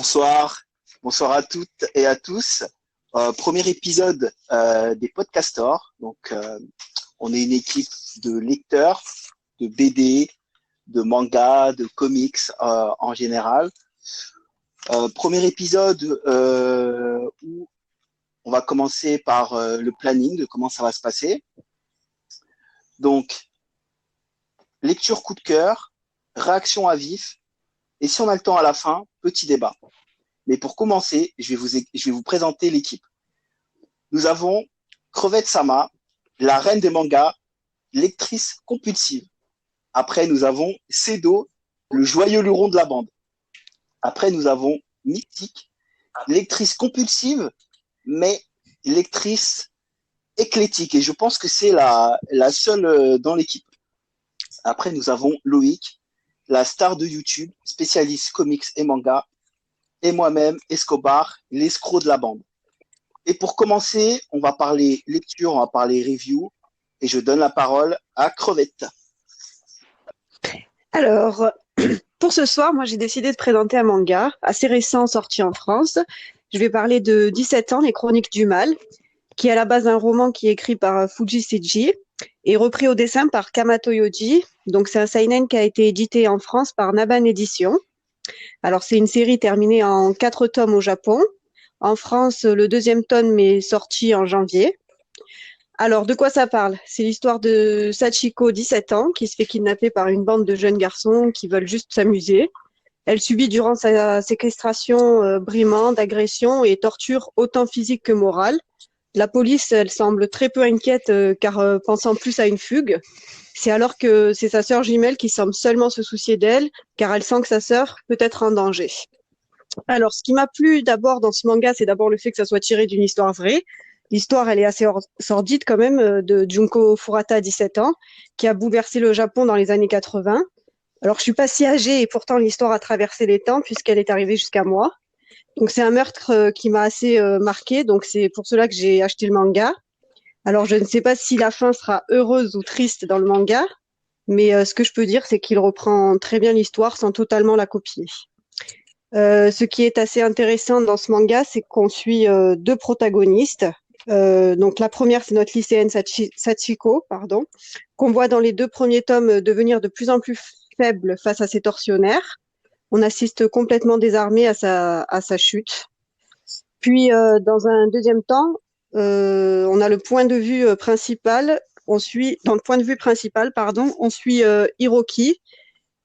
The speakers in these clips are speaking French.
Bonsoir, bonsoir à toutes et à tous. Premier épisode des Podcastors. On est une équipe de lecteurs, de BD, de manga, de comics en général. Premier épisode où on va commencer par le planning de comment ça va se passer. Donc, lecture coup de cœur, réaction à vif, et si on a le temps à la fin, petit débat. Mais pour commencer, je vais vous présenter l'équipe. Nous avons Crevette Sama, la reine des mangas, lectrice compulsive. Après, nous avons Sedo, le joyeux luron de la bande. Après, nous avons Mythique, lectrice compulsive, mais lectrice éclectique. Et je pense que c'est la seule dans l'équipe. Après, nous avons Loïc, la star de YouTube, spécialiste comics et manga. Et moi-même, Escobar, l'escroc de la bande. Et pour commencer, on va parler lecture, on va parler review, et je donne la parole à Crevette. Alors, pour ce soir, moi j'ai décidé de présenter un manga assez récent sorti en France. Je vais parler de 17 ans, Les Chroniques du Mal, qui est à la base un roman qui est écrit par Fuji Seiji et repris au dessin par Kamato Yoji. Donc c'est un seinen qui a été édité en France par Naban Éditions. Alors c'est une série terminée en 4 tomes au Japon. En France, le deuxième tome est sorti en janvier. Alors, de quoi ça parle? C'est l'histoire de Sachiko, 17 ans, qui se fait kidnapper par une bande de jeunes garçons qui veulent juste s'amuser. Elle subit durant sa séquestration brimades, agressions et tortures autant physiques que morales. La police, elle semble très peu inquiète car pensant plus à une fugue. C'est alors que c'est sa sœur jumelle qui semble seulement se soucier d'elle car elle sent que sa sœur peut être en danger. Alors, ce qui m'a plu d'abord dans ce manga, c'est d'abord le fait que ça soit tiré d'une histoire vraie. L'histoire, elle est assez sordide quand même, de Junko Furata, 17 ans, qui a bouleversé le Japon dans les années 80. Alors, je suis pas si âgée et pourtant l'histoire a traversé les temps puisqu'elle est arrivée jusqu'à moi. Donc, c'est un meurtre qui m'a assez marqué. Donc, c'est pour cela que j'ai acheté le manga. Alors, je ne sais pas si la fin sera heureuse ou triste dans le manga, mais ce que je peux dire, c'est qu'il reprend très bien l'histoire sans totalement la copier. Ce qui est assez intéressant dans ce manga, c'est qu'on suit deux protagonistes. Donc la première, c'est notre lycéenne Sachiko, qu'on voit dans les 2 premiers tomes devenir de plus en plus faible face à ses tortionnaires. On assiste complètement désarmé à sa chute. Puis dans un deuxième temps, on a le point de vue principal. Dans le point de vue principal, on suit Hiroki,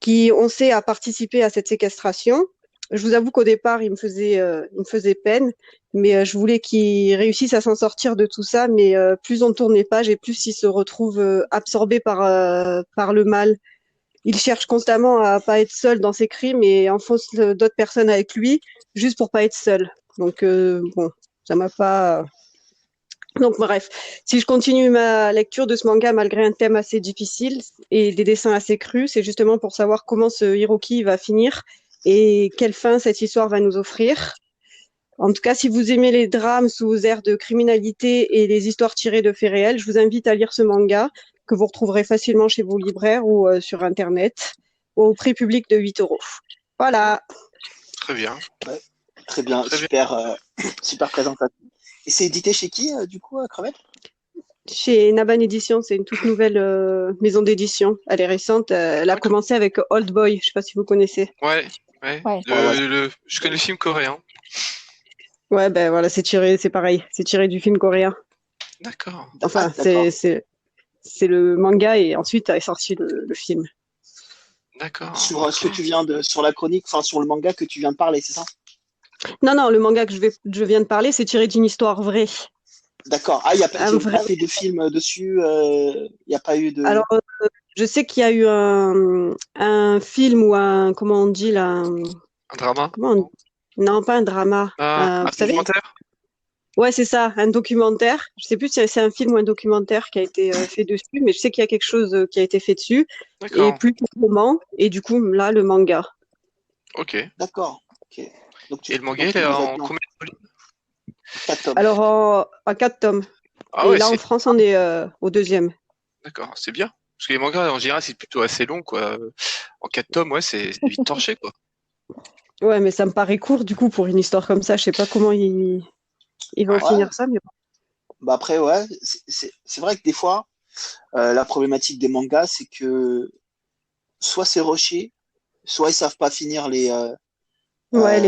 qui, on sait, a participé à cette séquestration. Je vous avoue qu'au départ, il me faisait peine, mais je voulais qu'il réussisse à s'en sortir de tout ça. Mais plus on tourne les pages et plus il se retrouve absorbé par le mal. Il cherche constamment à pas être seul dans ses crimes et enfonce d'autres personnes avec lui, juste pour pas être seul. Donc bon, ça m'a pas. Donc bref, si je continue ma lecture de ce manga malgré un thème assez difficile et des dessins assez crus, c'est justement pour savoir comment ce Hiroki va finir et quelle fin cette histoire va nous offrir. En tout cas, si vous aimez les drames sous air de criminalité et les histoires tirées de faits réels, je vous invite à lire ce manga que vous retrouverez facilement chez vos libraires ou sur Internet au prix public de 8 €. Voilà. Très bien. Ouais, très bien, Très bien. super, super présentation. Et c'est édité chez qui, du coup, Crevette? Chez Naban Éditions, c'est une toute nouvelle maison d'édition. Elle est récente. Elle a commencé avec Old Boy. Je sais pas si vous connaissez. Ouais. Ouais. Je connais le film coréen. Ouais, ben voilà, c'est pareil. C'est tiré du film coréen. D'accord. Enfin, d'accord. c'est le manga et ensuite est sorti le film. D'accord. Sur ce que tu viens sur la chronique, enfin sur le manga que tu viens de parler, c'est ça? Non, le manga que je viens de parler, c'est tiré d'une histoire vraie. D'accord. Ah, ils n'ont pas Vrai. fait de film dessus, il n'y a pas eu de. Alors, je sais qu'il y a eu un film ou comment on dit là, Un drama? non, pas un drama. Un Vous savez? documentaire? Ouais, c'est ça, un documentaire. Je sais plus si c'est un film ou un documentaire qui a été fait dessus, mais je sais qu'il y a quelque chose qui a été fait dessus. Et D'accord. plus le roman, et du coup, là, le manga. Ok. D'accord. Ok. Et le manga, Donc il tu est nous as en dit en combien de volumes? 4 tomes. Alors, en 4 tomes. Ah Et ouais, là, en c'est. France, on est au deuxième. D'accord, c'est bien. Parce que les mangas, en général, c'est plutôt assez long, quoi. En 4 tomes, ouais, c'est vite torché, quoi. Ouais, mais ça me paraît court du coup pour une histoire comme ça. Je sais pas comment ils vont Ouais. finir ça, mais Bah après, ouais, c'est vrai que des fois, la problématique des mangas, c'est que soit c'est rushé, soit ils savent pas finir ouais, les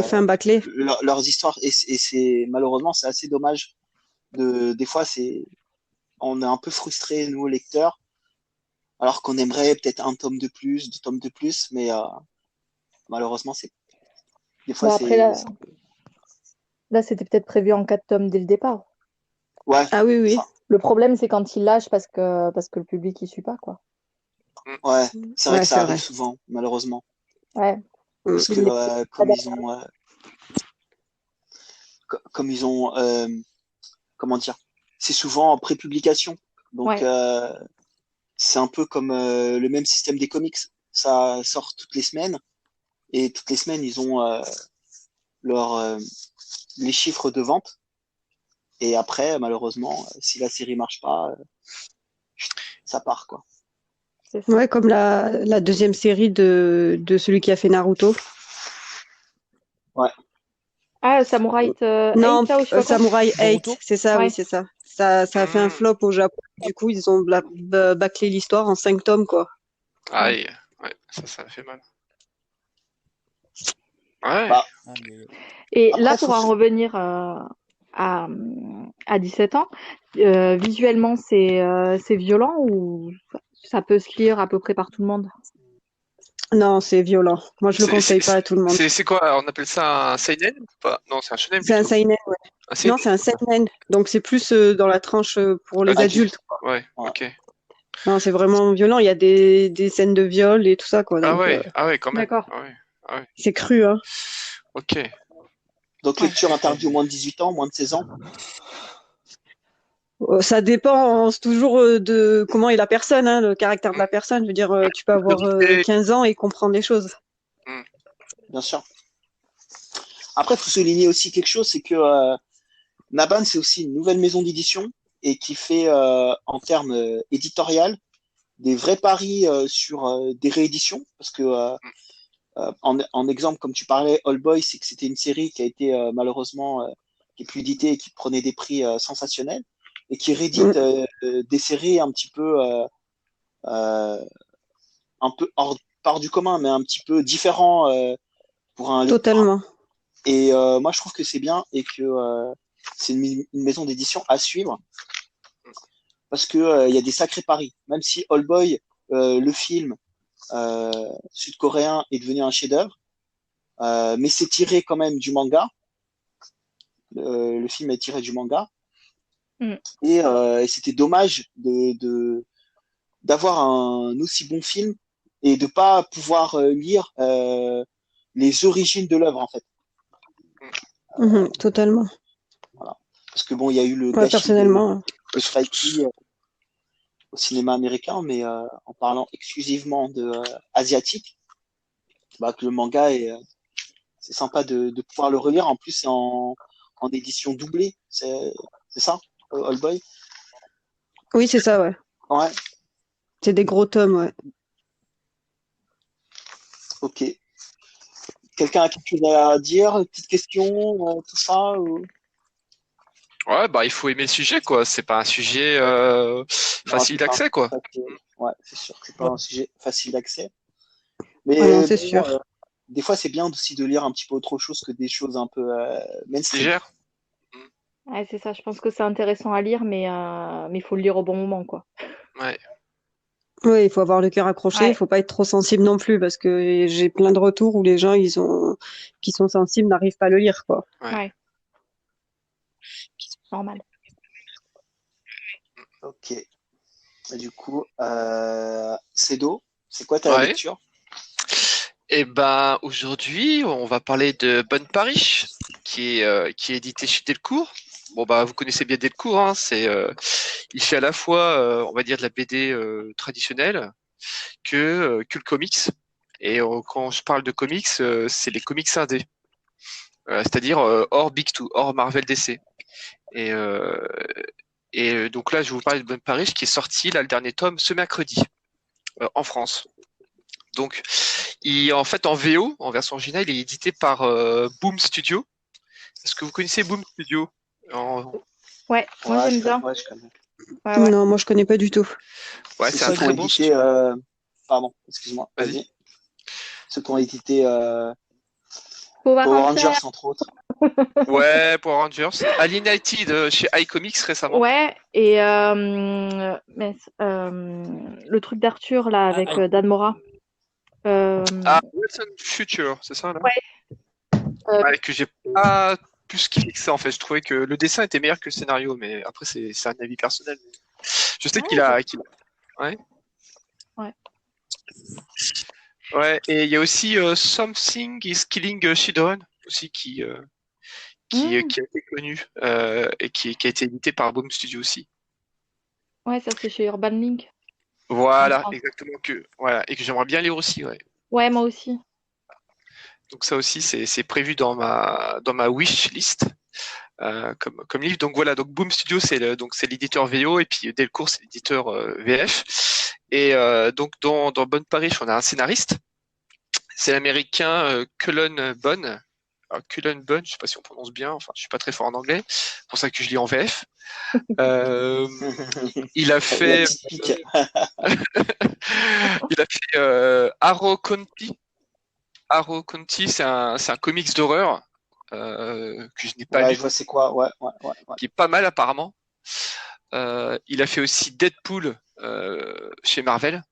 euh, fins bâclées. leurs histoires. Et c'est malheureusement, c'est assez dommage. Des fois, on est un peu frustré, nous, lecteurs, alors qu'on aimerait peut-être un tome de plus, deux tomes de plus, mais malheureusement, des fois, Bon, après, là c'était peut-être prévu en 4 tomes dès le départ. ouais, Ah oui, oui. ça, Le problème, c'est quand ils lâchent parce que le public, il suit pas, quoi. ouais, c'est vrai Ouais, que ça c'est arrive vrai. souvent, malheureusement, Ouais. Mm. parce que Il est comme ils ont, comme ils ont, comment dire, c'est souvent en pré-publication, donc Ouais. c'est un peu comme le même système des comics. Ça sort toutes les semaines et toutes les semaines ils ont leur les chiffres de vente. Et après, malheureusement, si la série marche pas, ça part quoi. C'est ça. Ouais, comme la deuxième série de celui qui a fait Naruto. Ouais, Ah, Samurai Non, 8, là, ou je sais pas quoi. Samurai 8, Boruto? c'est ça, oui, Ouais. c'est ça. Ça a fait un Hmm. flop au Japon. Du coup, ils ont bâclé l'histoire en 5 tomes, quoi. Aïe. Ouais, ça fait mal. Ouais. bah Ah, mais Et là, après pour en revenir à, à 17 ans, visuellement, c'est violent ou ça peut se lire à peu près par tout le monde? Non, c'est violent. Moi, je le C'est conseille pas c'est- à tout le monde. c'est quoi? On appelle ça un seinen ou pas? Non, c'est un shonen C'est un plutôt. seinen, ouais. Un Non, seinen? c'est un seinen. Donc, c'est plus dans la tranche pour les Adulte. adultes. Ouais, ouais. ok. Non, c'est vraiment violent. Il y a des scènes de viol et tout ça, quoi. Donc, Ah ouais, quand même. D'accord. Ah ouais, c'est cru, hein. ok. Donc Ouais. lecture interdite au moins de 18 ans, moins de 16 ans. Ça dépend toujours de comment est la personne, hein, le caractère de la personne. Je veux dire, tu peux avoir Priorité. 15 ans et comprendre les choses. Hmm. Bien sûr. Après, il faut souligner aussi quelque chose, c'est que Naban, c'est aussi une nouvelle maison d'édition et qui fait en termes éditorial des vrais paris sur des rééditions, parce que en exemple, comme tu parlais, All Boy, c'est que c'était une série qui a été malheureusement qui est plus éditée et qui prenait des prix sensationnels et qui réédite Mm, des séries euh, un peu hors part du commun, mais un petit peu différent pour un lecteur. totalement. Et moi, je trouve que c'est bien et que c'est une maison d'édition à suivre parce que il y a des sacrés paris. Même si All Boy, le film sud-coréen, est devenu un chef-d'œuvre, mais c'est tiré quand même du manga. Le film est tiré du manga Mm. et c'était dommage d'avoir un aussi bon film et de pas pouvoir lire les origines de l'œuvre en fait. Mhm, totalement. Voilà. Parce que bon, il y a eu le Ouais, gâchis personnellement. de Spike Lee au cinéma américain, mais en parlant exclusivement de asiatique, bah, que le manga c'est sympa de pouvoir le relire. En plus, c'est en édition doublée. C'est ça, All Boy? Oui, c'est ça, ouais. Ouais, C'est des gros tomes, ouais. ok. Quelqu'un a quelque chose à dire? Une petite question, tout ça Ouais, bah il faut aimer le sujet, quoi. C'est pas un sujet Non, facile d'accès, quoi. ouais, c'est sûr que c'est pas ouais. un sujet facile d'accès. Ah non, Mais c'est bon, sûr. des fois, c'est bien aussi de lire un petit peu autre chose que des choses un peu mainstream. Légère. Ouais, c'est ça. Je pense que c'est intéressant à lire, mais il faut le lire au bon moment, quoi. Ouais. Oui, il faut avoir le cœur accroché. Il Ouais. faut pas être trop sensible non plus parce que j'ai plein de retours où les gens, qui sont sensibles n'arrivent pas à le lire, quoi. Ouais. Ouais. Normal. Ok. Et du coup, Cédo, c'est quoi ta Ouais. lecture? Et ben aujourd'hui, on va parler de Bonne Paris, qui est édité chez Delcourt. Bon bah vous connaissez bien Delcourt, hein. Il fait à la fois, on va dire de la BD traditionnelle que le comics. Et quand je parle de comics, c'est les comics indés, c'est-à-dire hors Big Two, hors Marvel DC. Et, euh, donc là, je vais vous parler de Bonne Paris, qui est sorti là le dernier tome ce mercredi en France. Donc En fait, en VO, en version originale, il est édité par Boom Studio. Est-ce que vous connaissez Boom Studio? Ouais, moi j'aime bien. Ouais, je connais. Ouais. Non, moi je connais pas du tout. Ouais, C'est c'est un ceux qui ont très bon édité. studio. Pardon, excuse-moi. Vas-y. Vas-y. Ceux qui ont édité Power Power Rangers. Rangers, entre autres. Ouais, Power Rangers. Alienated chez iComics récemment. Ouais, et le truc d'Arthur là avec Dan Mora. Ah, Wilson Future, c'est ça là? Ouais. Ouais, que j'ai pas plus kiffé que ça en fait. Je trouvais que le dessin était meilleur que le scénario, mais après c'est un avis personnel. Je sais ouais. Ouais. Ouais, et il y a aussi Something is Killing Children aussi qui a été connu et qui a été édité par Boom Studio aussi. Ouais, ça c'est chez Urban Link. Voilà, Ah. exactement et que j'aimerais bien lire aussi, ouais. Ouais, moi aussi. Donc ça aussi c'est prévu dans ma wish list comme livre. Donc voilà, donc Boom Studio c'est l'éditeur VO et puis Delcourt c'est l'éditeur VF. Et donc dans Bonne Parish on a un scénariste, c'est l'américain Cullen Bunn. Alors, Cullen Bunn, je sais pas si on prononce bien, enfin je suis pas très fort en anglais, c'est pour ça que je lis en VF. Il a fait Arrow County. Arrow County, c'est un comics d'horreur que je n'ai pas lu, je vois c'est quoi. Ouais. qui est pas mal apparemment. Il a fait aussi Deadpool chez Marvel,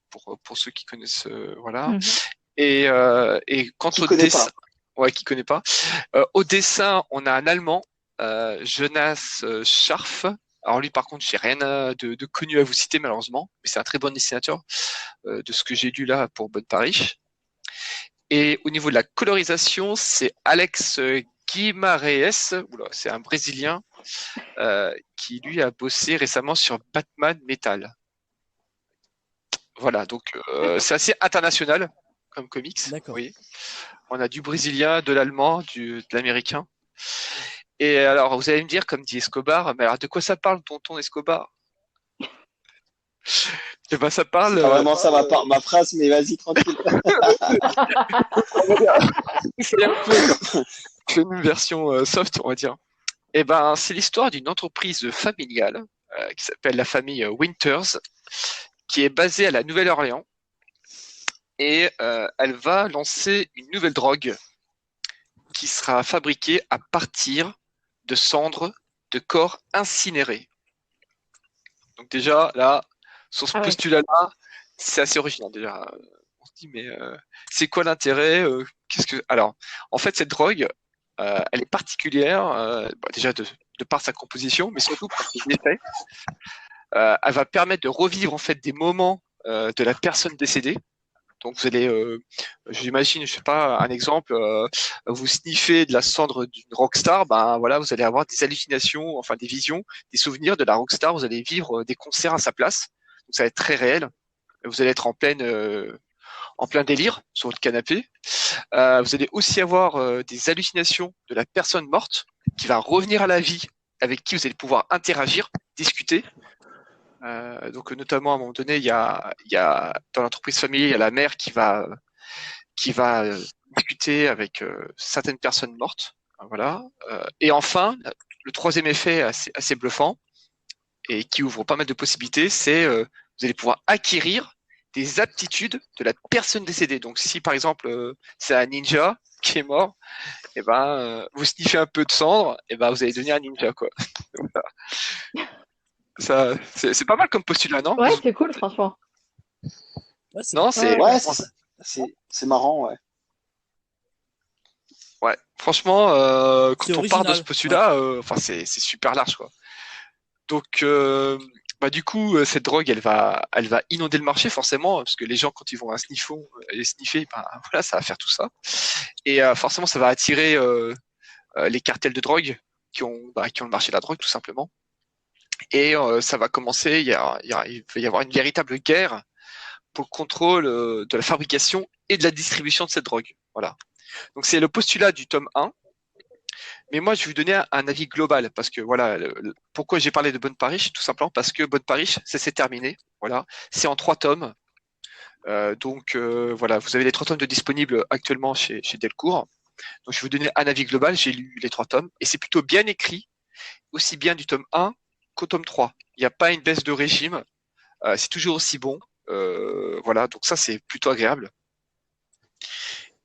pour ceux qui connaissent, voilà. Et quant au dessin, qui connaît pas. Au dessin, on a un Allemand, Jonas Scharf. Alors lui, par contre, j'ai rien de connu à vous citer malheureusement, mais c'est un très bon dessinateur de ce que j'ai lu là pour Bonne Parish. Et au niveau de la colorisation, c'est Alex Guimarães, c'est un Brésilien qui lui a bossé récemment sur Batman Metal. Voilà, donc c'est assez international comme comics. D'accord. Oui. On a du brésilien, de l'allemand, de l'américain. Et alors, vous allez me dire, comme dit Escobar, mais alors de quoi ça parle, tonton Escobar? Eh ben, ça parle. C'est pas vraiment ça ma phrase, mais vas-y, tranquille. C'est une version soft, on va dire. Eh ben, c'est l'histoire d'une entreprise familiale qui s'appelle la famille Winters, qui est basée à la Nouvelle-Orléans. Et elle va lancer une nouvelle drogue qui sera fabriquée à partir de cendres de corps incinérés. Donc déjà, là, sur ce postulat-là, c'est assez original déjà. On se dit, mais c'est quoi l'intérêt Alors, en fait, cette drogue, elle est particulière, déjà de par sa composition, mais surtout par ses effets. Elle va permettre de revivre en fait des moments de la personne décédée. Donc vous allez, j'imagine, je sais pas, un exemple, vous sniffez de la cendre d'une rockstar, ben voilà, vous allez avoir des hallucinations, enfin des visions, des souvenirs de la rockstar. Vous allez vivre des concerts à sa place. Donc ça va être très réel. Vous allez être en plein délire sur votre canapé. Vous allez aussi avoir des hallucinations de la personne morte qui va revenir à la vie, avec qui vous allez pouvoir interagir, discuter. Donc notamment à un moment donné, il y a dans l'entreprise familiale, il y a la mère qui va discuter avec certaines personnes mortes. Voilà. Et enfin, le troisième effet assez bluffant et qui ouvre pas mal de possibilités, c'est vous allez pouvoir acquérir des aptitudes de la personne décédée. Donc si par exemple c'est un ninja qui est mort, et ben vous sniffez un peu de cendre, et ben vous allez devenir un ninja quoi. Voilà. Ça, c'est pas mal comme postulat, non? Ouais, c'est cool, franchement. Ouais, Non, c'est c'est marrant, ouais. Ouais, franchement, quand on part de ce original, postulat, enfin c'est super large quoi. Donc du coup, cette drogue, elle va inonder le marché forcément, parce que les gens quand ils vont à sniffer, ben voilà, ça va faire tout ça. Et forcément, ça va attirer les cartels de drogue qui ont le marché de la drogue tout simplement. Et ça va commencer, il va y avoir une véritable guerre pour le contrôle de la fabrication et de la distribution de cette drogue. Voilà. Donc c'est le postulat du tome 1. Mais moi, je vais vous donner un avis global parce que voilà, pourquoi j'ai parlé de Bonne Parish, tout simplement parce que Bonne Parish, c'est terminé. Voilà, c'est en 3 tomes. Voilà, vous avez les 3 tomes de disponibles actuellement chez Delcourt. Donc je vais vous donner un avis global. J'ai lu les 3 tomes et c'est plutôt bien écrit, aussi bien du tome 1 qu'au tome 3. Il n'y a pas une baisse de régime. C'est toujours aussi bon. Voilà, donc ça c'est plutôt agréable.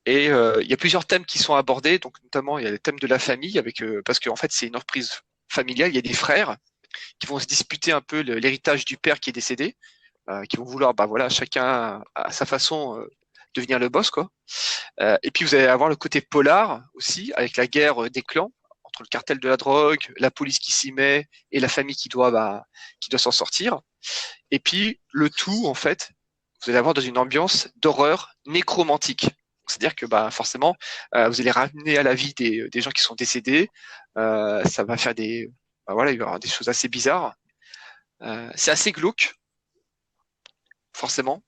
Et il y a plusieurs thèmes qui sont abordés, donc notamment il y a les thèmes de la famille, parce qu'en fait c'est une entreprise familiale, il y a des frères qui vont se disputer un peu l'héritage du père qui est décédé, qui vont vouloir, voilà, chacun à sa façon devenir le boss, quoi. Et puis vous allez avoir le côté polar aussi, avec la guerre des clans entre le cartel de la drogue, la police qui s'y met et la famille qui doit s'en sortir. Et puis le tout, en fait, vous allez avoir dans une ambiance d'horreur nécromantique. C'est-à-dire que forcément, vous allez ramener à la vie des gens qui sont décédés. Ça va faire il va y avoir des choses assez bizarres. C'est assez glauque, forcément.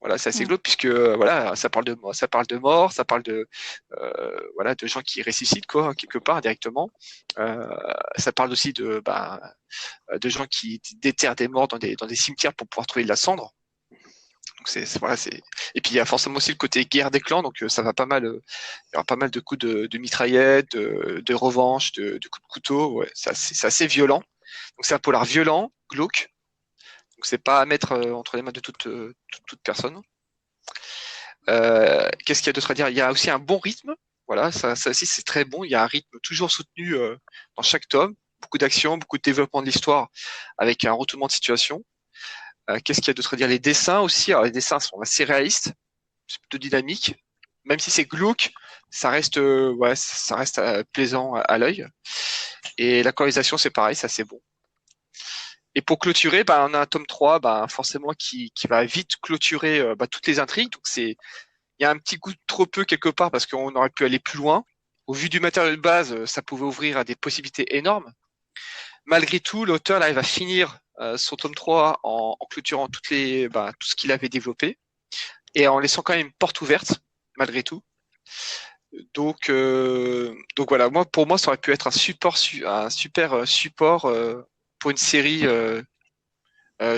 Voilà, c'est assez glauque puisque voilà, ça parle de mort, ça parle de de gens qui ressuscitent quoi, quelque part directement. Ça parle aussi de gens qui déterrent des morts dans des cimetières pour pouvoir trouver de la cendre. Donc et puis il y a forcément aussi le côté guerre des clans, donc ça va pas mal. Il y aura pas mal de coups de mitraillette, de revanche, de coups de couteau. Ouais, c'est assez violent. Donc c'est un polar violent, glauque. Donc c'est pas à mettre entre les mains de toute personne. Qu'est-ce qu'il y a d'autre à dire? Il y a aussi un bon rythme. Voilà, ça aussi c'est très bon. Il y a un rythme toujours soutenu dans chaque tome. Beaucoup d'action, beaucoup de développement de l'histoire avec un retournement de situation. Qu'est-ce qu'il y a d'autre à dire? Les dessins aussi. Alors les dessins sont assez réalistes, c'est plutôt dynamique. Même si c'est glauque, ça reste plaisant à l'œil. Et la colorisation c'est pareil, ça c'est bon. Et pour clôturer, on a un tome 3, forcément qui va vite clôturer toutes les intrigues. Donc il y a un petit goût de trop peu quelque part parce qu'on aurait pu aller plus loin. Au vu du matériel de base, ça pouvait ouvrir à des possibilités énormes. Malgré tout, l'auteur là, il va finir son tome 3 en clôturant tout ce qu'il avait développé et en laissant quand même une porte ouverte malgré tout. Donc voilà, pour moi, ça aurait pu être un super support pour une série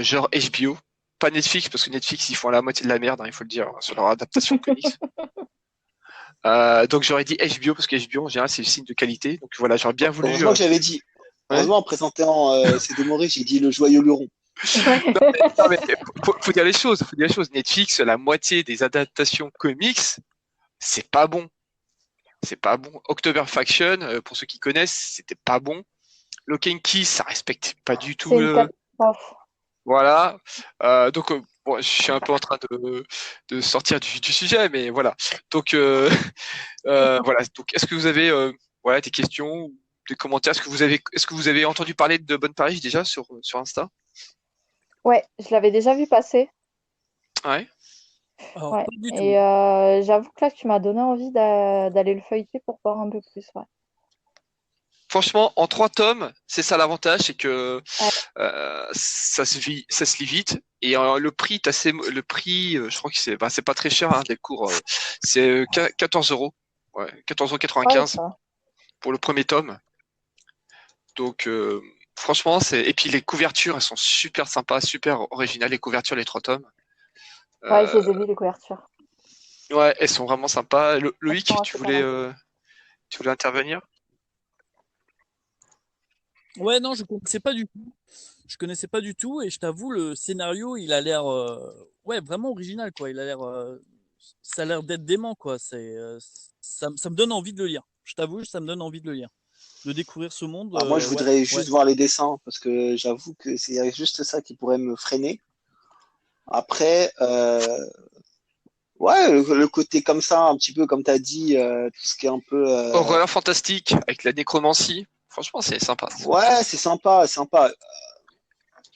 genre HBO, pas Netflix parce que Netflix ils font la moitié de la merde, il faut le dire, sur leur adaptation comics. Donc j'aurais dit HBO parce que HBO en général c'est le signe de qualité. Donc voilà, j'aurais bien voulu. Heureusement que j'avais dit. Heureusement en présentant C'est Demoré, j'ai dit le joyeux luron. Non, mais faut dire les choses. Netflix, la moitié des adaptations comics, c'est pas bon. October Faction, pour ceux qui connaissent, c'était pas bon. Lock and Key, ça respecte pas du tout. C'est une catastrophe. Voilà. Donc je suis un peu en train de sortir du sujet, mais voilà. Donc voilà. Donc est-ce que vous avez des questions ou des commentaires? Est-ce que vous avez entendu parler de Bonne Paris déjà sur Insta? Ouais, je l'avais déjà vu passer. Ouais. Alors, Ouais. pas du tout. Et j'avoue que là, tu m'as donné envie d'aller le feuilleter pour voir un peu plus. Ouais. Franchement, en 3 tomes, c'est ça l'avantage, c'est que ça se lit vite. Et le prix, je crois que c'est pas très cher, Delcourt. C'est 14 €. Ouais, 14,95 € pour le premier tome. Donc franchement, et puis les couvertures, elles sont super sympas, super originales, les couvertures, les 3 tomes. Ouais, je les ai vues, les couvertures. Ouais, elles sont vraiment sympas. Loïc, Franchement, tu c'est voulais intervenir? Ouais, non, je connaissais pas du tout. Je connaissais pas du tout et je t'avoue, le scénario, il a l'air vraiment original, quoi. Il a l'air ça a l'air d'être dément, quoi. Ça me donne envie de le lire. Je t'avoue, ça me donne envie de le lire, de découvrir ce monde. Moi, je ouais, voudrais ouais. juste voir les dessins parce que j'avoue que c'est juste ça qui pourrait me freiner. Après, ouais, le côté comme ça, un petit peu comme tu as dit, tout ce qui est un peu. Horreur fantastique avec la nécromancie. Franchement, c'est sympa. Ouais, c'est sympa.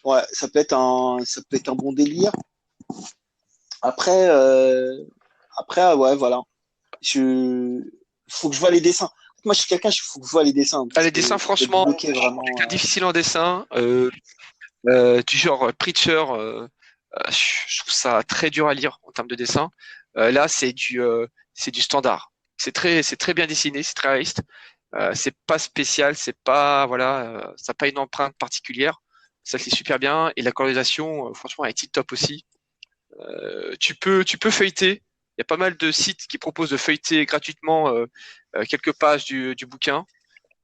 Ouais, ça peut être un bon délire. Après, ouais, voilà. Faut que je vois les dessins. Moi, je suis quelqu'un, il faut que je vois les dessins. Les dessins, franchement, bloqué vraiment. quelqu'un difficile en dessin, du genre Preacher, je trouve ça très dur à lire en termes de dessin. Là, c'est du standard. C'est très bien dessiné, c'est très réaliste. C'est pas spécial, ça n'a pas une empreinte particulière. Ça se lit super bien et la colorisation, franchement, elle est tip top aussi. Tu peux feuilleter. Il y a pas mal de sites qui proposent de feuilleter gratuitement quelques pages du bouquin,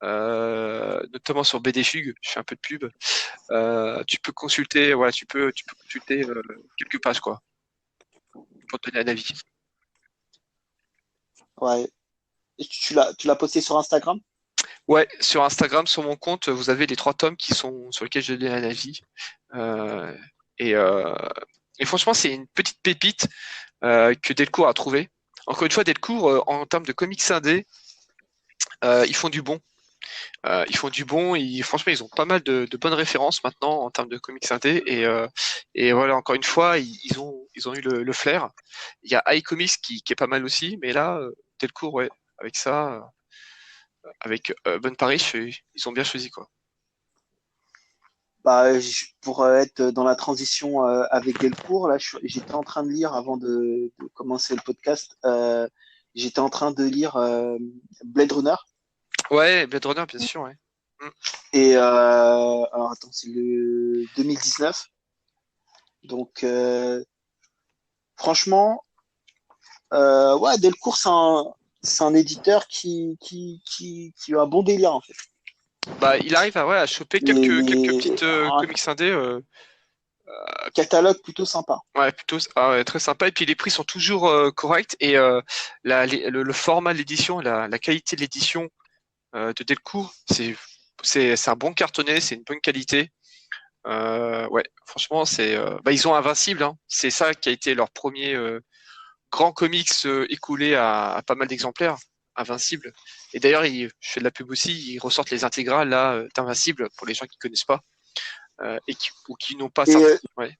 notamment sur BD Fugue. Je fais un peu de pub. Tu peux consulter, voilà, tu peux consulter quelques pages quoi, pour te donner un avis. Ouais. Et tu l'as posté sur Instagram? Ouais, sur Instagram, sur mon compte, vous avez les 3 tomes qui sont sur lesquels je donne un avis. Euh, et, euh, et franchement, c'est une petite pépite que Delcourt a trouvé. Encore une fois, Delcourt, en termes de comics indés, ils font du bon. Ils font du bon. Franchement, ils ont pas mal de bonnes références maintenant en termes de comics indés. Et voilà, encore une fois, ils ont eu le flair. Il y a iComics qui est pas mal aussi, mais là, Delcourt, ouais, avec ça, avec Bonne Paris, ils ont bien choisi quoi. Bah, pour être dans la transition avec Delcourt, là, j'étais en train de lire avant de commencer le podcast. J'étais en train de lire Blade Runner. Ouais, Blade Runner, bien sûr, ouais. Mm. Et alors attends, c'est le 2019. Donc franchement, ouais, Delcourt, c'est un éditeur qui a un bon délire en fait. Bah, il arrive à choper quelques petites Un comics indés, catalogue plutôt sympa. ouais, plutôt ouais, très sympa. Et puis les prix sont toujours corrects et le format de l'édition, la qualité de l'édition de Delcourt, c'est un bon cartonné, c'est une bonne qualité. Ouais, franchement, ils ont Invincible, hein. C'est ça qui a été leur premier grand comics écoulé à pas mal d'exemplaires. Invincible. Et d'ailleurs, je fais de la pub aussi, ils ressortent les intégrales là d'Invincible pour les gens qui connaissent pas ou qui n'ont pas Et ça. Ouais.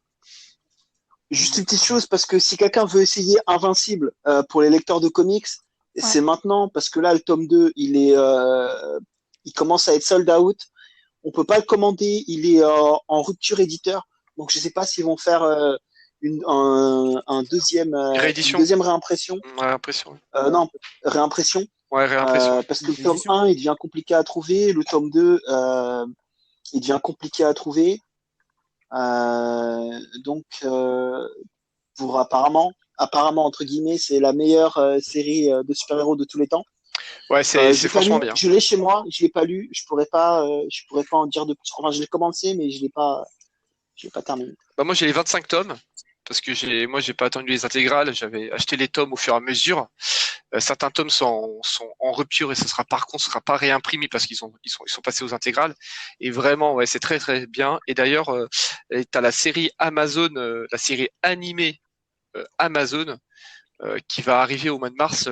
juste une petite chose, parce que si quelqu'un veut essayer Invincible pour les lecteurs de comics, c'est maintenant, parce que là, le tome 2, il commence à être sold out. On peut pas le commander, il est en rupture éditeur. Donc, je sais pas s'ils vont faire une Réédition. deuxième réimpression. Ouais, impression. Ouais, Non, réimpression. ouais réimpression. Parce que le tome Édition. 1, il devient compliqué à trouver. Le tome 2, il devient compliqué à trouver. Donc, pour apparemment entre guillemets, c'est la meilleure série de super-héros de tous les temps. Ouais, c'est J'ai pas franchement lu, bien. je l'ai chez moi, je l'ai pas lu, je pourrais pas en dire de plus. Enfin, je l'ai commencé, mais je l'ai pas terminé. Bah, moi, j'ai les 25 tomes. Parce que moi, j'ai pas attendu les intégrales. J'avais acheté les tomes au fur et à mesure. Certains tomes sont en rupture et par contre, ce sera pas réimprimé parce qu'ils sont passés aux intégrales. Et vraiment, ouais, c'est très très bien. Et d'ailleurs, t'as la série Amazon, la série animée Amazon, qui va arriver au mois de mars.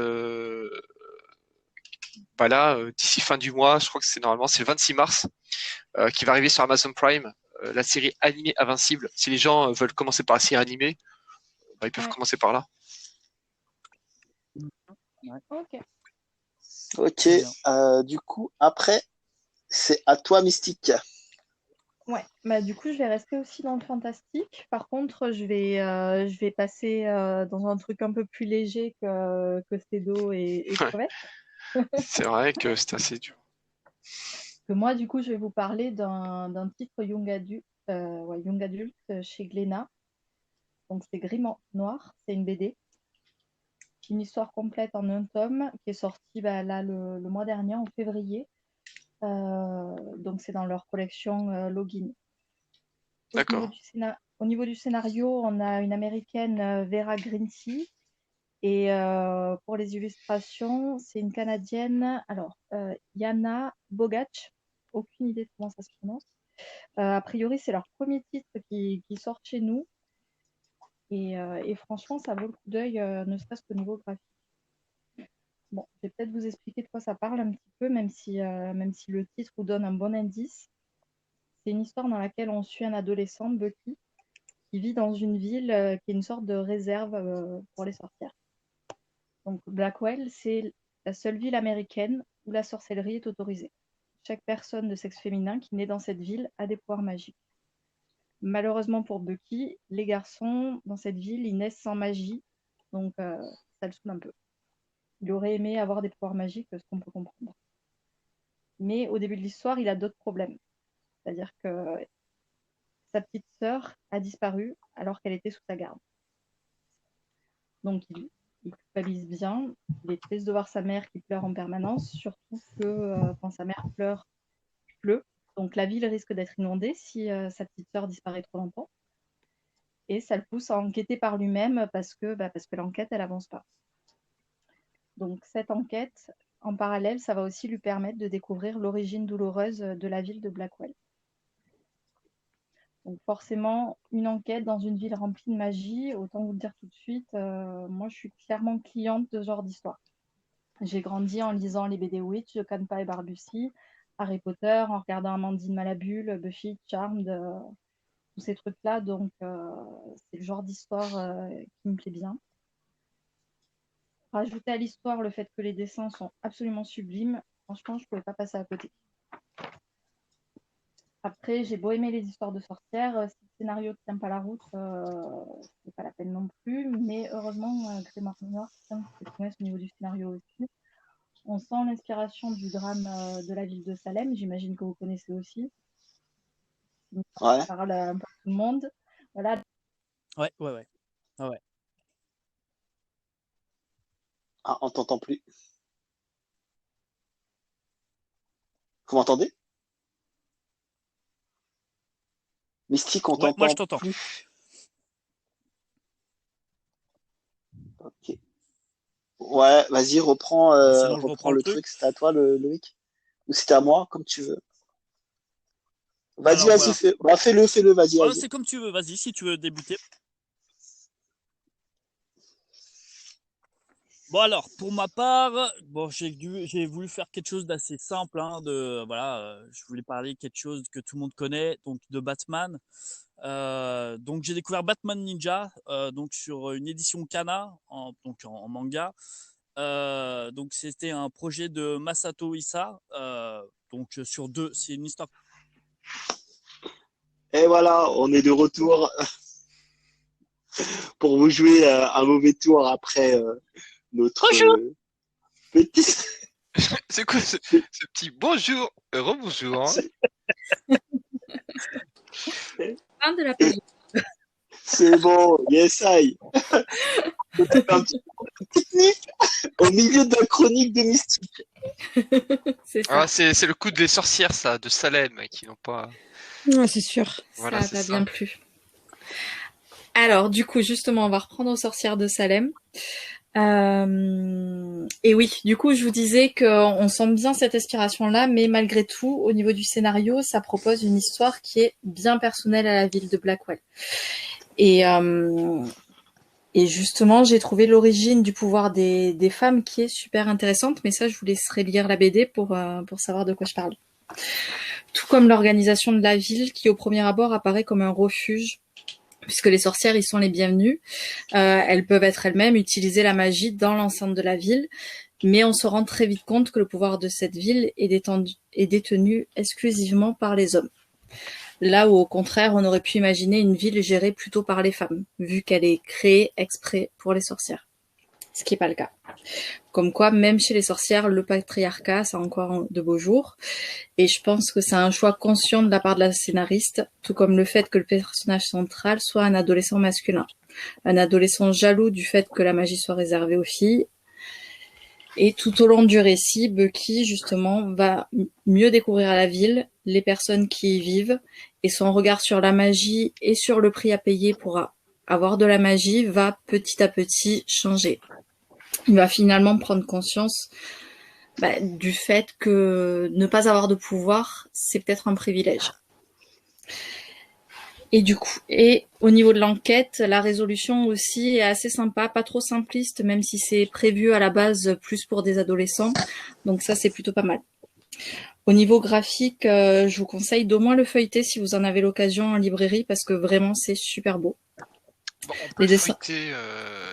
Bah là, d'ici fin du mois, je crois que c'est le 26 mars, qui va arriver sur Amazon Prime. La série animée Invincible. Si les gens veulent commencer par la série animée, bah, ils peuvent commencer par là. Ok. Ok, Très bien. du coup, après, c'est à toi, Mystique. Ouais, bah, du coup, je vais rester aussi dans le fantastique. Par contre, je vais passer dans un truc un peu plus léger que Cédo et Crevette. C'est vrai que c'est assez dur. Que moi, du coup, je vais vous parler d'un titre Young Adult chez Glénat. Donc, c'est Gris Noir, c'est une BD. Une histoire complète en un tome qui est sortie là, le mois dernier, en février. Donc, c'est dans leur collection Login. D'accord. Au niveau du scénario, on a une américaine, Vera Greensi. Et pour les illustrations, c'est une canadienne, alors Yana Bogach. Aucune idée de comment ça se prononce. A priori, c'est leur premier titre qui sort chez nous. Et franchement, ça vaut le coup d'œil, ne serait-ce qu'au niveau graphique. Bon, je vais peut-être vous expliquer de quoi ça parle un petit peu, même si le titre vous donne un bon indice. C'est une histoire dans laquelle on suit un adolescent, Bucky, qui vit dans une ville qui est une sorte de réserve pour les sorcières. Donc Blackwell, c'est la seule ville américaine où la sorcellerie est autorisée. Chaque personne de sexe féminin qui naît dans cette ville a des pouvoirs magiques. Malheureusement pour Bucky, les garçons dans cette ville, ils naissent sans magie, donc ça le saoule un peu. Il aurait aimé avoir des pouvoirs magiques, ce qu'on peut comprendre. Mais au début de l'histoire, il a d'autres problèmes. C'est-à-dire que sa petite sœur a disparu alors qu'elle était sous sa garde. Donc, il culpabilise bien. Il est triste de voir sa mère qui pleure en permanence, surtout que quand sa mère pleure, il pleut. Donc, la ville risque d'être inondée si sa petite sœur disparaît trop longtemps. Et ça le pousse à enquêter par lui-même parce que l'enquête, elle avance pas. Donc, cette enquête, en parallèle, ça va aussi lui permettre de découvrir l'origine douloureuse de la ville de Blackwell. Donc forcément, une enquête dans une ville remplie de magie, autant vous le dire tout de suite, moi je suis clairement cliente de ce genre d'histoire. J'ai grandi en lisant les BD Witch de Kanpa et Barbussy, Harry Potter, en regardant Amandine Malabule, Buffy, Charmed, tous ces trucs-là, donc c'est le genre d'histoire qui me plaît bien. Rajouter à l'histoire le fait que les dessins sont absolument sublimes, franchement je ne pouvais pas passer à côté. Après, j'ai beau aimer les histoires de sorcières, si le scénario ne tient pas la route, c'est pas la peine non plus. Mais heureusement, Grimoire Noir tient ses promesses au niveau du scénario aussi. On sent l'inspiration du drame de la ville de Salem, j'imagine que vous connaissez aussi. Ouais. Ça parle un peu à tout le monde. Voilà. Ouais. Ah, on t'entend plus. Vous m'entendez? Mystique, on Ouais, moi je t'entend t'entends. plus. Ok. Ouais, vas-y, reprends, Sinon, je reprends le le truc. truc. C'était à toi, Loïc? Ou c'était à moi, comme tu veux. Vas-y, Alors, vas-y, voilà. fais-le, vas-y, Voilà, vas-y. c'est comme tu veux. Vas-y, si tu veux débuter. Bon alors, pour ma part, bon, j'ai voulu faire quelque chose d'assez simple, hein, je voulais parler quelque chose que tout le monde connaît, donc de Batman. Donc j'ai découvert Batman Ninja, donc sur une édition Kana, en manga. Donc c'était un projet de Masato Issa, donc sur deux, c'est une histoire. Et voilà, on est de retour pour vous jouer un mauvais tour après notre Bonjour. petit. C'est quoi ce petit bonjour, rebonjour, hein? Fin de la page. C'est bon, yes, I. Un petit technique au milieu de la chronique de Mystique. C'est ça. Ah, c'est le coup des sorcières, ça, de Salem, qui n'ont pas. Ouais, c'est sûr. Voilà, Ça c'est t'a ça. bien plu. Alors, du coup, justement, on va reprendre aux sorcières de Salem. Et oui, du coup, je vous disais qu'on sent bien cette inspiration-là, mais malgré tout, au niveau du scénario, ça propose une histoire qui est bien personnelle à la ville de Blackwell. Et justement, j'ai trouvé l'origine du pouvoir des femmes qui est super intéressante, mais ça, je vous laisserai lire la BD pour savoir de quoi je parle. Tout comme l'organisation de la ville qui, au premier abord, apparaît comme un refuge, puisque les sorcières y sont les bienvenues. Elles peuvent être elles-mêmes utiliser la magie dans l'enceinte de la ville, mais on se rend très vite compte que le pouvoir de cette ville est détenu exclusivement par les hommes. Là où, au contraire, on aurait pu imaginer une ville gérée plutôt par les femmes, vu qu'elle est créée exprès pour les sorcières. Ce qui n'est pas le cas. Comme quoi, même chez les sorcières, le patriarcat, ça a encore de beaux jours. Et je pense que c'est un choix conscient de la part de la scénariste, tout comme le fait que le personnage central soit un adolescent masculin. Un adolescent jaloux du fait que la magie soit réservée aux filles. Et tout au long du récit, Bucky, justement, va mieux découvrir la ville, les personnes qui y vivent, et son regard sur la magie et sur le prix à payer pour avoir de la magie va petit à petit changer. Il va finalement prendre conscience du fait que ne pas avoir de pouvoir, c'est peut-être un privilège. Et au niveau de l'enquête, la résolution aussi est assez sympa, pas trop simpliste, même si c'est prévu à la base plus pour des adolescents. Donc ça, c'est plutôt pas mal. Au niveau graphique, je vous conseille d'au moins le feuilleter si vous en avez l'occasion en librairie, parce que vraiment, c'est super beau. Bon, on peut le feuilleter,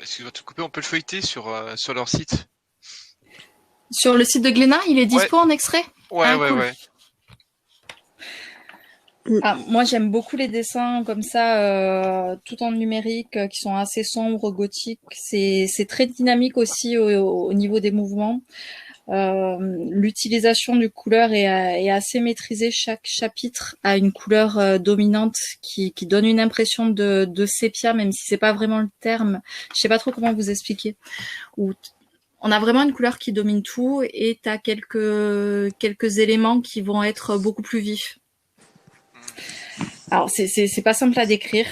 excuse-moi de te couper, on peut le feuilleter sur leur site. Sur le site de Glénat, il est dispo en extrait? Ouais, cool. ouais. Ah, moi, j'aime beaucoup les dessins comme ça, tout en numérique, qui sont assez sombres, gothiques. C'est très dynamique aussi au niveau des mouvements. L'utilisation du couleur est assez maîtrisée. Chaque chapitre a une couleur dominante qui donne une impression de sépia, même si c'est pas vraiment le terme. Je sais pas trop comment vous expliquer. On a vraiment une couleur qui domine tout et t'as quelques éléments qui vont être beaucoup plus vifs. Alors c'est pas simple à décrire.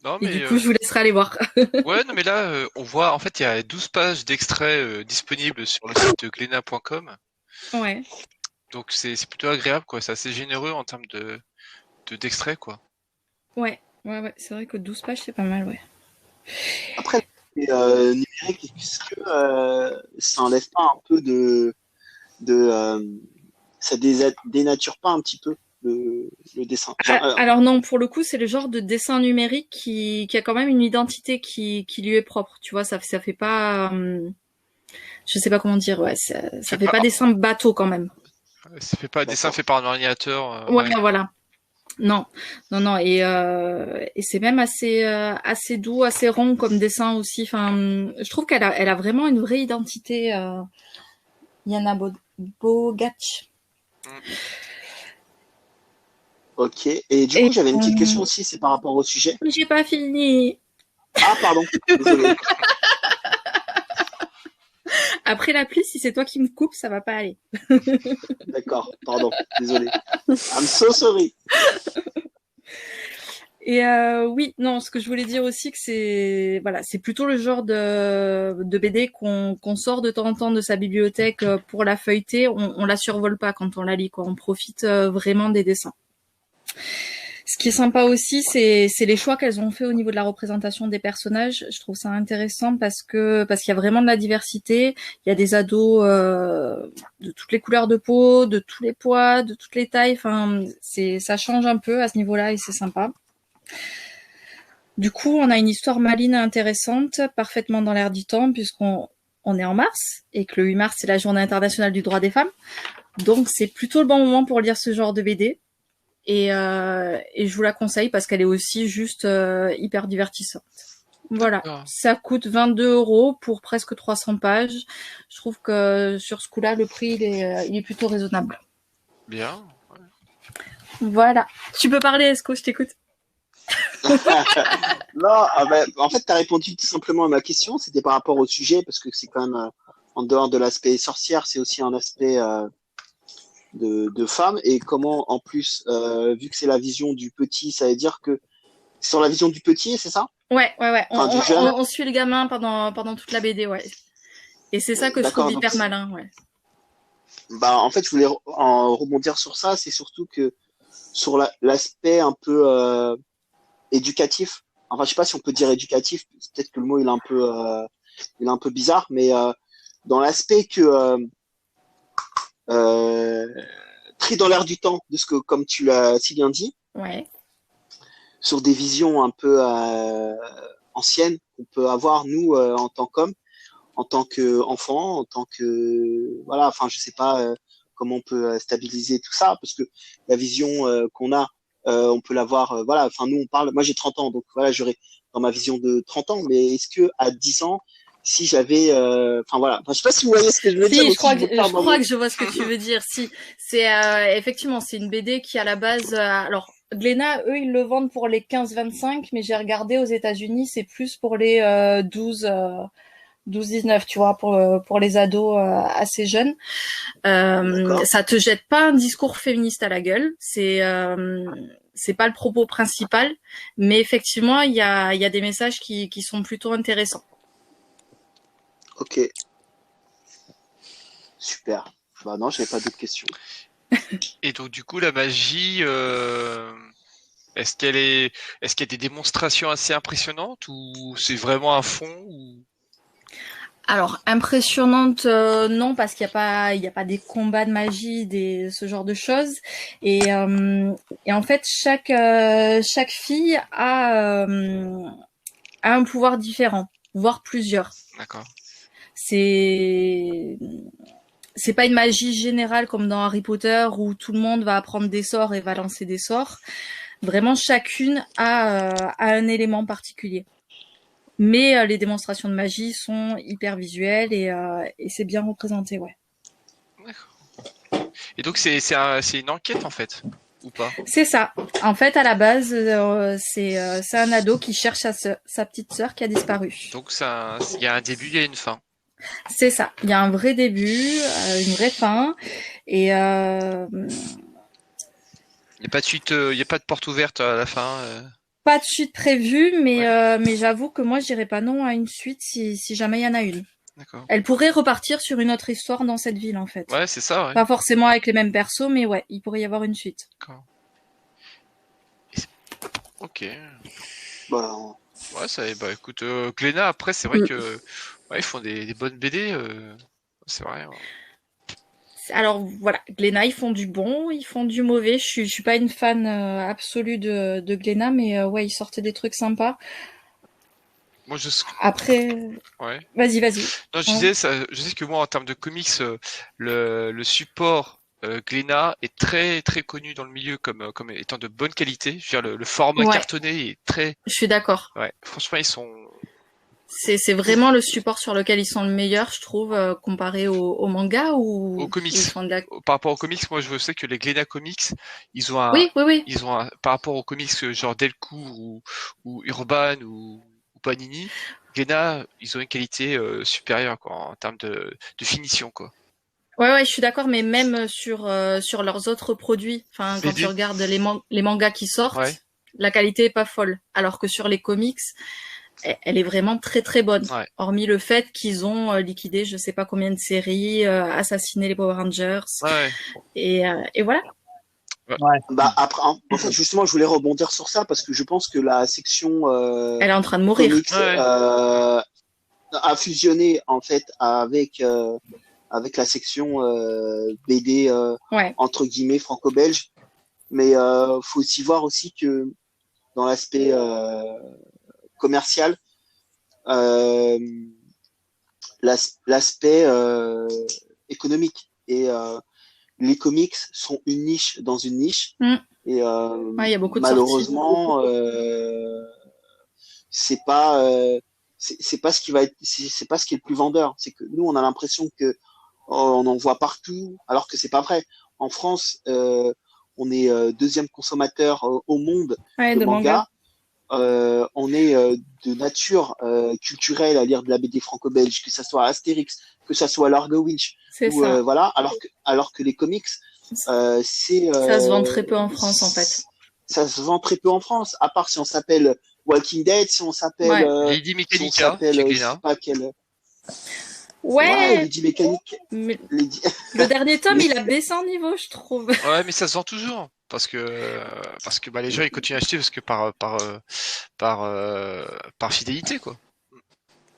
Non, Et mais du coup, je vous laisserai aller voir. ouais, non, mais là, on voit, en fait, il y a 12 pages d'extraits disponibles sur le site glénat.com. Ouais. Donc c'est plutôt agréable, quoi. C'est assez généreux en termes d'extraits, quoi. Ouais, c'est vrai que 12 pages, c'est pas mal, ouais. Après, numérique, est-ce que ça enlève pas un peu ça dénature pas un petit peu le dessin? Alors non, pour le coup, c'est le genre de dessin numérique qui a quand même une identité qui lui est propre. Tu vois, ça fait pas, je sais pas comment dire, ouais, ça fait pas dessin bateau quand même. Ça fait pas dessin fait par un ordinateur. Ouais, voilà. Non, et c'est même assez doux, assez rond comme dessin aussi. Enfin, je trouve elle a vraiment une vraie identité. Yana Bogatch. Ok. Et du coup, j'avais une petite question aussi, c'est par rapport au sujet. J'ai pas fini. Ah, pardon. Désolé. Après la pluie, si c'est toi qui me coupes, ça va pas aller. D'accord, pardon. Désolé. I'm so sorry. Et oui, non, ce que je voulais dire aussi que c'est plutôt le genre de BD qu'on sort de temps en temps de sa bibliothèque pour la feuilleter. On la survole pas quand on la lit, quoi. On profite vraiment des dessins. Ce qui est sympa aussi, c'est les choix qu'elles ont fait au niveau de la représentation des personnages. Je trouve ça intéressant parce qu'il y a vraiment de la diversité. Il y a des ados de toutes les couleurs de peau, de tous les poids, de toutes les tailles. Enfin, ça change un peu à ce niveau-là et c'est sympa. Du coup, on a une histoire maligne intéressante, parfaitement dans l'air du temps, puisqu'on est en mars, et que le 8 mars, c'est la journée internationale du droit des femmes. Donc, c'est plutôt le bon moment pour lire ce genre de BD. Et je vous la conseille parce qu'elle est aussi juste hyper divertissante. Voilà, ça coûte 22 € pour presque 300 pages. Je trouve que sur ce coup-là, le prix, il est plutôt raisonnable. Bien. Ouais. Voilà. Tu peux parler, Esco, je t'écoute. Non, en fait, tu as répondu tout simplement à ma question. C'était par rapport au sujet, parce que c'est quand même, en dehors de l'aspect sorcière, c'est aussi un aspect de femme. Et comment, en plus, vu que c'est la vision du petit, ça veut dire que c'est sur la vision du petit, c'est ça? Ouais. Enfin, On suit le gamin pendant toute la BD, ouais. Et c'est ça que je trouve hyper malin, ouais. Bah, en fait, je voulais en rebondir sur ça. C'est surtout que sur l'aspect un peu éducatif. Enfin, je sais pas si on peut dire éducatif. Peut-être que le mot il est un peu bizarre, mais dans l'aspect que pris dans l'air du temps, de ce que, comme tu l'as si bien dit, ouais. Sur des visions un peu anciennes qu'on peut avoir nous en tant qu'hommes, en tant qu'enfants, en tant que voilà. Enfin, je sais pas comment on peut stabiliser tout ça, parce que la vision qu'on a, on peut l'avoir. Voilà. Enfin, nous on parle. Moi, j'ai 30 ans, donc voilà, j'aurais dans ma vision de 30 ans. Mais est-ce que à 10 ans, si j'avais, enfin voilà, enfin, je sais pas si vous voyez ce que je veux dire. Je crois que je vois ce que tu veux dire. Si, c'est effectivement, c'est une BD qui à la base, alors Glénat, eux, ils le vendent pour les 15-25, mais j'ai regardé aux États-Unis, c'est plus pour les 12-19, tu vois, pour les ados assez jeunes. Ça te jette pas un discours féministe à la gueule. C'est pas le propos principal, mais effectivement, il y a des messages qui sont plutôt intéressants. Ok. Super. Bah non, j'avais pas d'autres questions. Et donc du coup, la magie, est-ce qu'il y a des démonstrations assez impressionnantes ou c'est vraiment à fond ou... Alors impressionnante, non, parce qu'il y a pas des combats de magie, ce genre de choses. Et en fait, chaque fille a un pouvoir différent, voire plusieurs. D'accord. C'est c'est pas une magie générale comme dans Harry Potter où tout le monde va apprendre des sorts et va lancer des sorts. Vraiment, chacune a un élément particulier. Mais les démonstrations de magie sont hyper visuelles et c'est bien représenté, ouais. D'accord. Et donc c'est une enquête en fait, ou pas? C'est ça. En fait, à la base, c'est un ado qui cherche sa petite sœur qui a disparu. Donc il y a un début, il y a une fin. C'est ça. Il y a un vrai début, une vraie fin, et Il n'y a pas de suite, il y a pas de porte ouverte à la fin. pas de suite prévue, mais j'avoue que moi, je dirais pas non à une suite si jamais il y en a une. D'accord. Elle pourrait repartir sur une autre histoire dans cette ville, en fait. Ouais, c'est ça, ouais. Pas forcément avec les mêmes persos, mais ouais, il pourrait y avoir une suite. D'accord. Ok. Bah, Ouais, ça, bah écoute, Glénat, après, c'est vrai que ouais, ils font des bonnes BD. C'est vrai. Ouais. Alors voilà, Glénat, ils font du bon, ils font du mauvais. Je suis pas une fan absolue de Glénat, mais ouais, ils sortaient des trucs sympas. Moi, Après, ouais. vas-y. Non, je sais que moi, en termes de comics, le support Glénat est très très connu dans le milieu comme étant de bonne qualité. Je veux dire, le format Ouais. cartonné est très. Je suis d'accord. Ouais, franchement, ils sont. C'est vraiment le support sur lequel ils sont le meilleur, je trouve, comparé au manga ou Aux comics. ils font de la... Par rapport aux comics, moi, je sais que les Glénat Comics, ils ont un. Oui. Ils ont par rapport aux comics genre Delcourt ou Urban ou Panini, Glénat, ils ont une qualité supérieure quoi, en termes de finition quoi. Ouais, je suis d'accord, mais même sur leurs autres produits, enfin quand tu regardes les mangas qui sortent, ouais. La qualité est pas folle, alors que sur les comics, elle est vraiment très très bonne. Ouais. Hormis le fait qu'ils ont liquidé je sais pas combien de séries, assassiné les Power Rangers, ouais. Et voilà. Ouais. Bah après, en fait, justement, je voulais rebondir sur ça parce que je pense que la section elle est en train de mourir. comics a fusionné en fait avec la section BD entre guillemets franco-belge. Mais faut aussi voir aussi que dans l'aspect commercial, l'aspect économique et les comics sont une niche dans une niche et y a beaucoup de malheureusement c'est pas ce qui va être c'est pas ce qui est le plus vendeur. C'est que nous on a l'impression que on en voit partout alors que c'est pas vrai. En France on est deuxième consommateur au monde de manga. On est de nature culturelle à lire de la BD franco-belge, que ça soit Astérix, que ça soit Largo Winch, voilà. Alors que les comics, ça se vend très peu en France en fait. Ça se vend très peu en France, à part si on s'appelle Walking Dead, si on s'appelle Lady Mechanica, je sais pas quel. Lady Mécanique. Le dernier tome, il a baissé en niveau, je trouve. Ouais, mais ça se vend toujours. Parce que bah, les gens ils continuent à acheter parce que par fidélité quoi.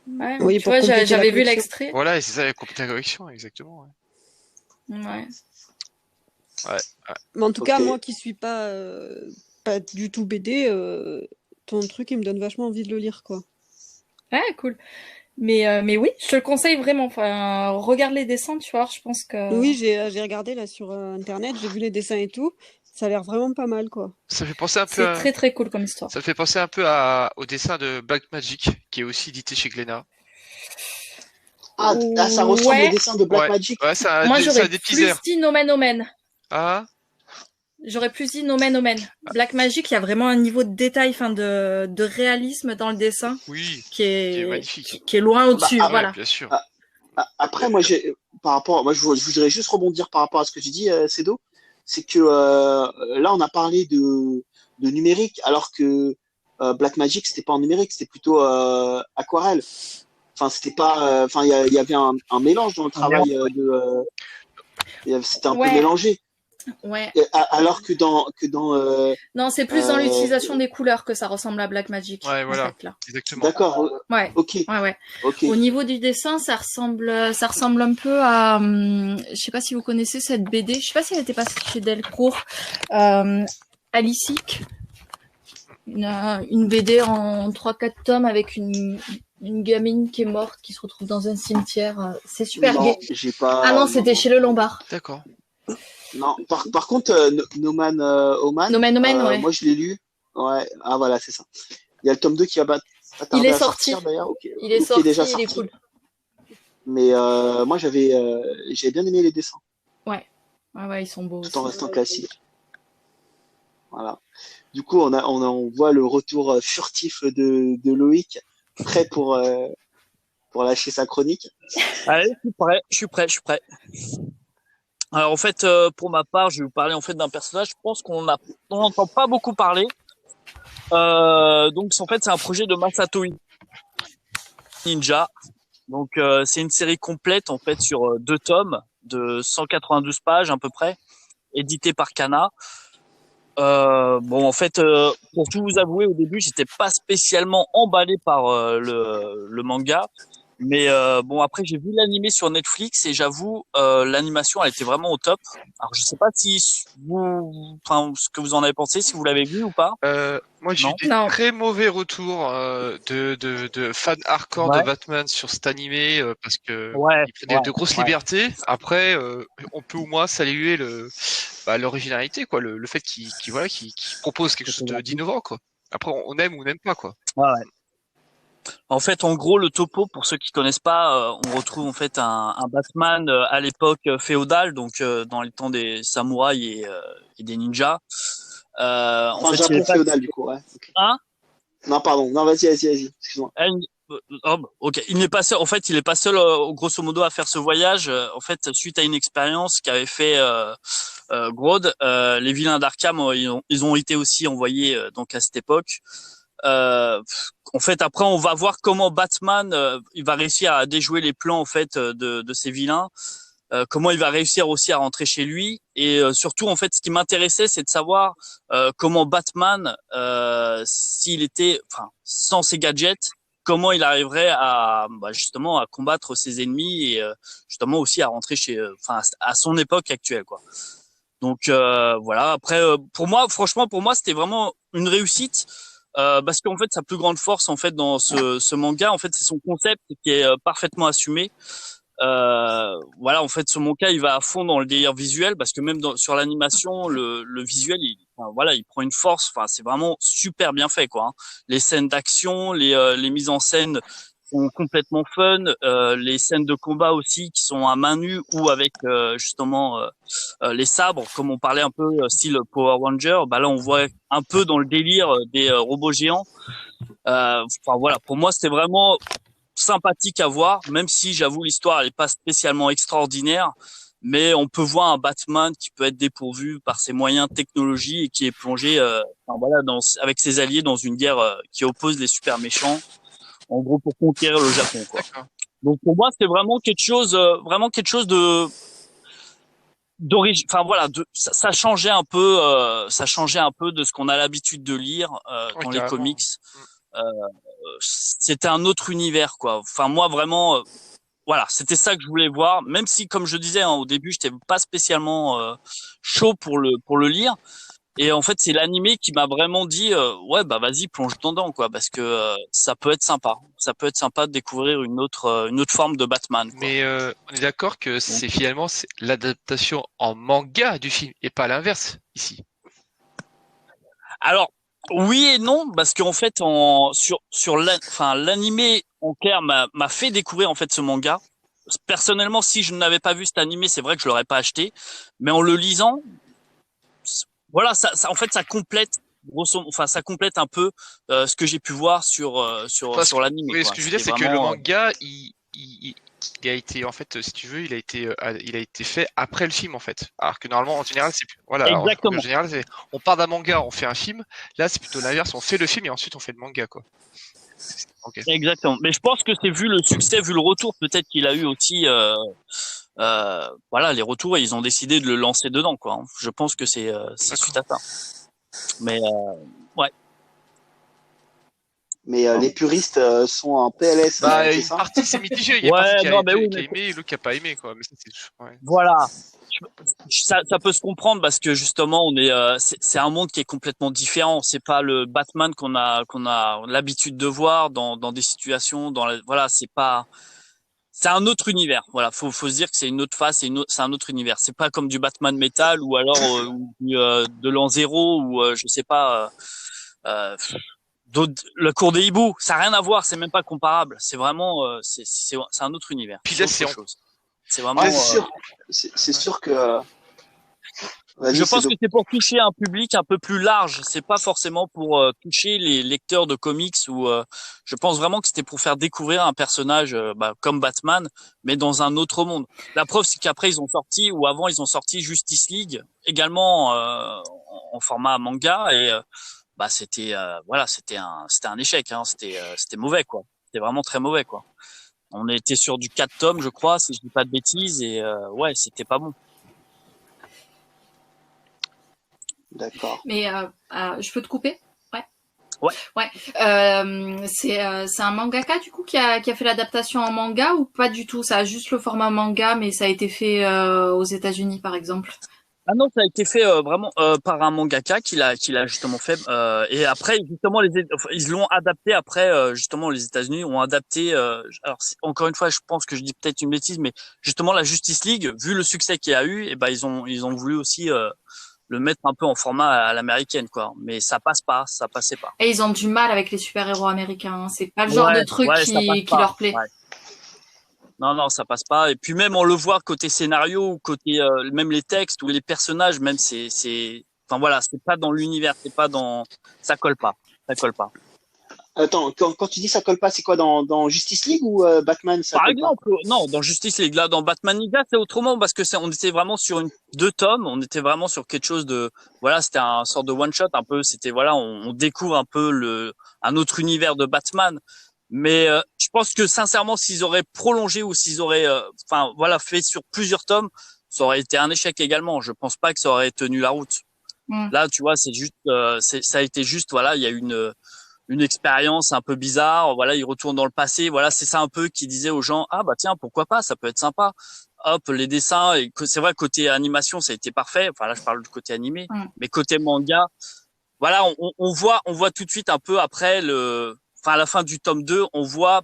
Ouais, oui, tu vois, j'avais vu l'extrait. Voilà, et c'est ça, compléter la collection, exactement. Ouais. Mais en tout cas, moi qui suis pas du tout BD, ton truc il me donne vachement envie de le lire quoi. Ouais, cool. Mais oui, je te le conseille vraiment. Enfin, regarde les dessins, tu vois. Je pense que. Oui, j'ai regardé là sur internet, j'ai vu les dessins et tout. Ça a l'air vraiment pas mal, quoi. Ça fait penser un peu. C'est très très cool comme histoire. Ça fait penser un peu au dessin de Black Magic, qui est aussi édité chez Glénat. Ah, ça ressemble au dessin de Black Magic. Ouais, moi j'aurais plus dit Nomen Omen. Ah. J'aurais plus dit Nomen Omen. Black Magic, il y a vraiment un niveau de détail, de réalisme dans le dessin. Oui. Qui est magnifique. Qui est loin au-dessus, voilà. Bien sûr. Après, moi, je voudrais juste rebondir par rapport à ce que tu dis, Cédo. C'est que là, on a parlé de numérique, alors que Black Magic, c'était pas en numérique, c'était plutôt aquarelle. Enfin, c'était pas. Enfin, il y avait un mélange dans le travail c'était un peu mélangé. Ouais. Alors que dans non, c'est plus dans l'utilisation des couleurs que ça ressemble à Black Magic. Ouais, voilà. En fait, là. Exactement. D'accord. Ouais. Ok. Ouais. Okay. Au niveau du dessin, ça ressemble un peu à, je sais pas si vous connaissez cette BD. Je sais pas si elle était passée chez Delcourt. Alicic. Une BD en 3-4 tomes avec une Une gamine qui est morte, qui se retrouve dans un cimetière. C'est super Non, gai. j'ai pas. Ah non, c'était chez Le Lombard. D'accord. Non, par contre, No Man Oman, No Man Oman, ouais. moi je l'ai lu. Ouais, ah voilà, c'est ça. Il y a le tome 2 qui va pas tarder Il est à sorti. sortir d'ailleurs. Ok. Il est Ok, sorti, déjà il est sorti. cool. Mais moi j'avais bien aimé les dessins, Ouais. Ouais, ils sont beaux tout en aussi. restant classique. Voilà. Du coup, on voit le retour furtif de Loïc, prêt pour lâcher sa chronique. Allez, je suis prêt. Alors en fait, pour ma part, je vais vous parler en fait d'un personnage. Je pense qu'on n'entend pas beaucoup parler. Donc en fait, c'est un projet de Masato Ninja. Donc c'est une série complète en fait sur 2 tomes de 192 pages à peu près, édité par Kana. Bon en fait, pour tout vous avouer, au début, j'étais pas spécialement emballé par le manga. Mais bon, après j'ai vu l'animé sur Netflix et j'avoue l'animation elle était vraiment au top. Alors je sais pas si ce que vous en avez pensé, si vous l'avez vu ou pas. Moi, j'ai eu des Non. très mauvais retours de fans hardcore de Ouais. Batman sur cet animé parce que Ouais, il prenait de grosses ouais. libertés. Après, on peut au moins saluer l'originalité, quoi, le fait qu'il propose quelque chose d'innovant, quoi. Après, on aime ou on n'aime pas, quoi. Ouais. En fait, en gros, le topo, pour ceux qui connaissent pas, on retrouve en fait un Batman à l'époque féodale, donc dans les temps des samouraïs et des ninjas. En Enfin, fait, il Japon est pas... féodal du coup, ouais. Ok. Hein? Non, pardon. Non, vas-y, excuse-moi. Ok, il n'est pas seul. En fait, il est pas seul, grosso modo, à faire ce voyage. En fait, suite à une expérience qu'avait fait Grodd, les vilains d'Arkham, ils ont été aussi envoyés donc à cette époque. En fait, après, on va voir comment Batman, il va réussir à déjouer les plans en fait de ces vilains. Comment il va réussir aussi à rentrer chez lui et surtout en fait ce qui m'intéressait c'est de savoir comment Batman s'il était sans ses gadgets comment il arriverait à justement à combattre ses ennemis et justement aussi à rentrer à son époque actuelle quoi. Donc voilà, après franchement pour moi c'était vraiment une réussite parce qu'en fait sa plus grande force en fait dans ce manga en fait c'est son concept qui est parfaitement assumé. Voilà, en fait, ce manga, il va à fond dans le délire visuel parce que même sur l'animation, le visuel, il prend une force. Enfin, c'est vraiment super bien fait, quoi. Hein. Les scènes d'action, les mises en scène sont complètement fun. Les scènes de combat aussi qui sont à main nue ou avec justement les sabres, comme on parlait un peu style Power Ranger. Bah là, on voit un peu dans le délire des robots géants. Enfin voilà, pour moi, c'était vraiment sympathique à voir, même si j'avoue l'histoire elle est pas spécialement extraordinaire, mais on peut voir un Batman qui peut être dépourvu par ses moyens de technologie et qui est plongé avec ses alliés dans une guerre qui oppose les super méchants, en gros pour conquérir le Japon quoi. Donc pour moi c'était vraiment quelque chose de d'origine, enfin voilà, ça changeait un peu de ce qu'on a l'habitude de lire dans les comics. C'était un autre univers quoi. Enfin moi vraiment voilà, c'était ça que je voulais voir, même si comme je disais au début, j'étais pas spécialement chaud pour le lire et en fait, c'est l'animé qui m'a vraiment dit ouais bah vas-y, plonge dedans quoi parce que ça peut être sympa. Ça peut être sympa de découvrir une autre forme de Batman quoi. Mais on est d'accord que c'est finalement c'est l'adaptation en manga du film et pas l'inverse ici. Alors oui et non parce qu'en fait l'animé en clair m'a fait découvrir en fait ce manga. Personnellement, si je n'avais pas vu cet animé, c'est vrai que je l'aurais pas acheté, mais en le lisant, voilà, ça en fait ça complète ça complète un peu ce que j'ai pu voir sur l'animé. Oui, ce que je veux dire, c'est que le manga, il a été en fait, si tu veux, il a été fait après le film en fait. Alors que normalement, en général, c'est voilà. Exactement. En général, on part d'un manga, on fait un film. Là, c'est plutôt l'inverse. On fait le film et ensuite on fait le manga quoi. Okay. Exactement. Mais je pense que c'est vu le succès, vu le retour peut-être qu'il a eu aussi. Voilà, les retours, et ils ont décidé de le lancer dedans quoi. Je pense que c'est suite à ça. Mais ouais. Mais les puristes sont en PLS. Une partie c'est mitigé. Il y a une partie qui a aimé et l'autre qui a pas aimé quoi. Mais ça, c'est... Ouais. Voilà. Ça peut se comprendre parce que justement c'est un monde qui est complètement différent. C'est pas le Batman qu'on a l'habitude de voir dans des situations voilà, c'est un autre univers. Voilà, faut se dire que c'est une autre face, c'est un autre univers. C'est pas comme du Batman Metal ou alors de l'an zéro ou je sais pas le cours des hiboux. Ça a rien à voir, c'est même pas comparable. C'est vraiment c'est un autre univers. Puis là, c'est autre chose. C'est vraiment c'est sûr que je pense que c'est pour toucher un public un peu plus large. C'est pas forcément pour toucher les lecteurs de comics ou je pense vraiment que c'était pour faire découvrir un personnage comme Batman, mais dans un autre monde. La preuve, c'est qu'après ils ont sorti Justice League également en format manga et c'était un échec. Hein. C'était mauvais quoi. C'était vraiment très mauvais quoi. On était sur du 4 tomes, je crois, si je dis pas de bêtises, et c'était pas bon. D'accord. Mais je peux te couper? Ouais. C'est un mangaka du coup qui a fait l'adaptation en manga ou pas du tout? Ça a juste le format manga, mais ça a été fait aux États-Unis par exemple. Ah non, ça a été fait vraiment par un mangaka qui l'a justement fait et après justement ils l'ont adapté après justement les États-Unis ont adapté alors encore une fois je pense que je dis peut-être une bêtise mais justement la Justice League vu le succès qu'il y a eu et ils ont voulu aussi le mettre un peu en format à l'américaine quoi mais ça passait pas. Et ils ont du mal avec les super-héros américains, hein. C'est pas le genre de truc qui leur plaît. Ouais. Non, ça passe pas. Et puis même on le voit côté scénario, ou côté même les textes ou les personnages, même enfin voilà, c'est pas dans l'univers, ça colle pas. Attends, quand tu dis ça colle pas, c'est quoi dans Justice League ou Batman ça Par colle exemple, non, dans Justice League, là, dans Batman Ninja, c'est autrement parce que on était vraiment sur 2 tomes, on était vraiment sur quelque chose de, voilà, c'était un sort de one shot un peu, c'était voilà, on découvre un peu un autre univers de Batman. Mais je pense que sincèrement, s'ils auraient prolongé ou s'ils auraient, fait sur plusieurs tomes, ça aurait été un échec également. Je pense pas que ça aurait tenu la route. Là, tu vois, c'est juste, ça a été juste, voilà, il y a une expérience un peu bizarre. Voilà, il retourne dans le passé. Voilà, c'est ça un peu qui disait aux gens, ah bah tiens, pourquoi pas, ça peut être sympa. Hop, les dessins. Et c'est vrai, côté animation, ça a été parfait. Enfin là, je parle du côté animé, mais côté manga, voilà, on voit tout de suite un peu après à la fin du tome 2, on voit,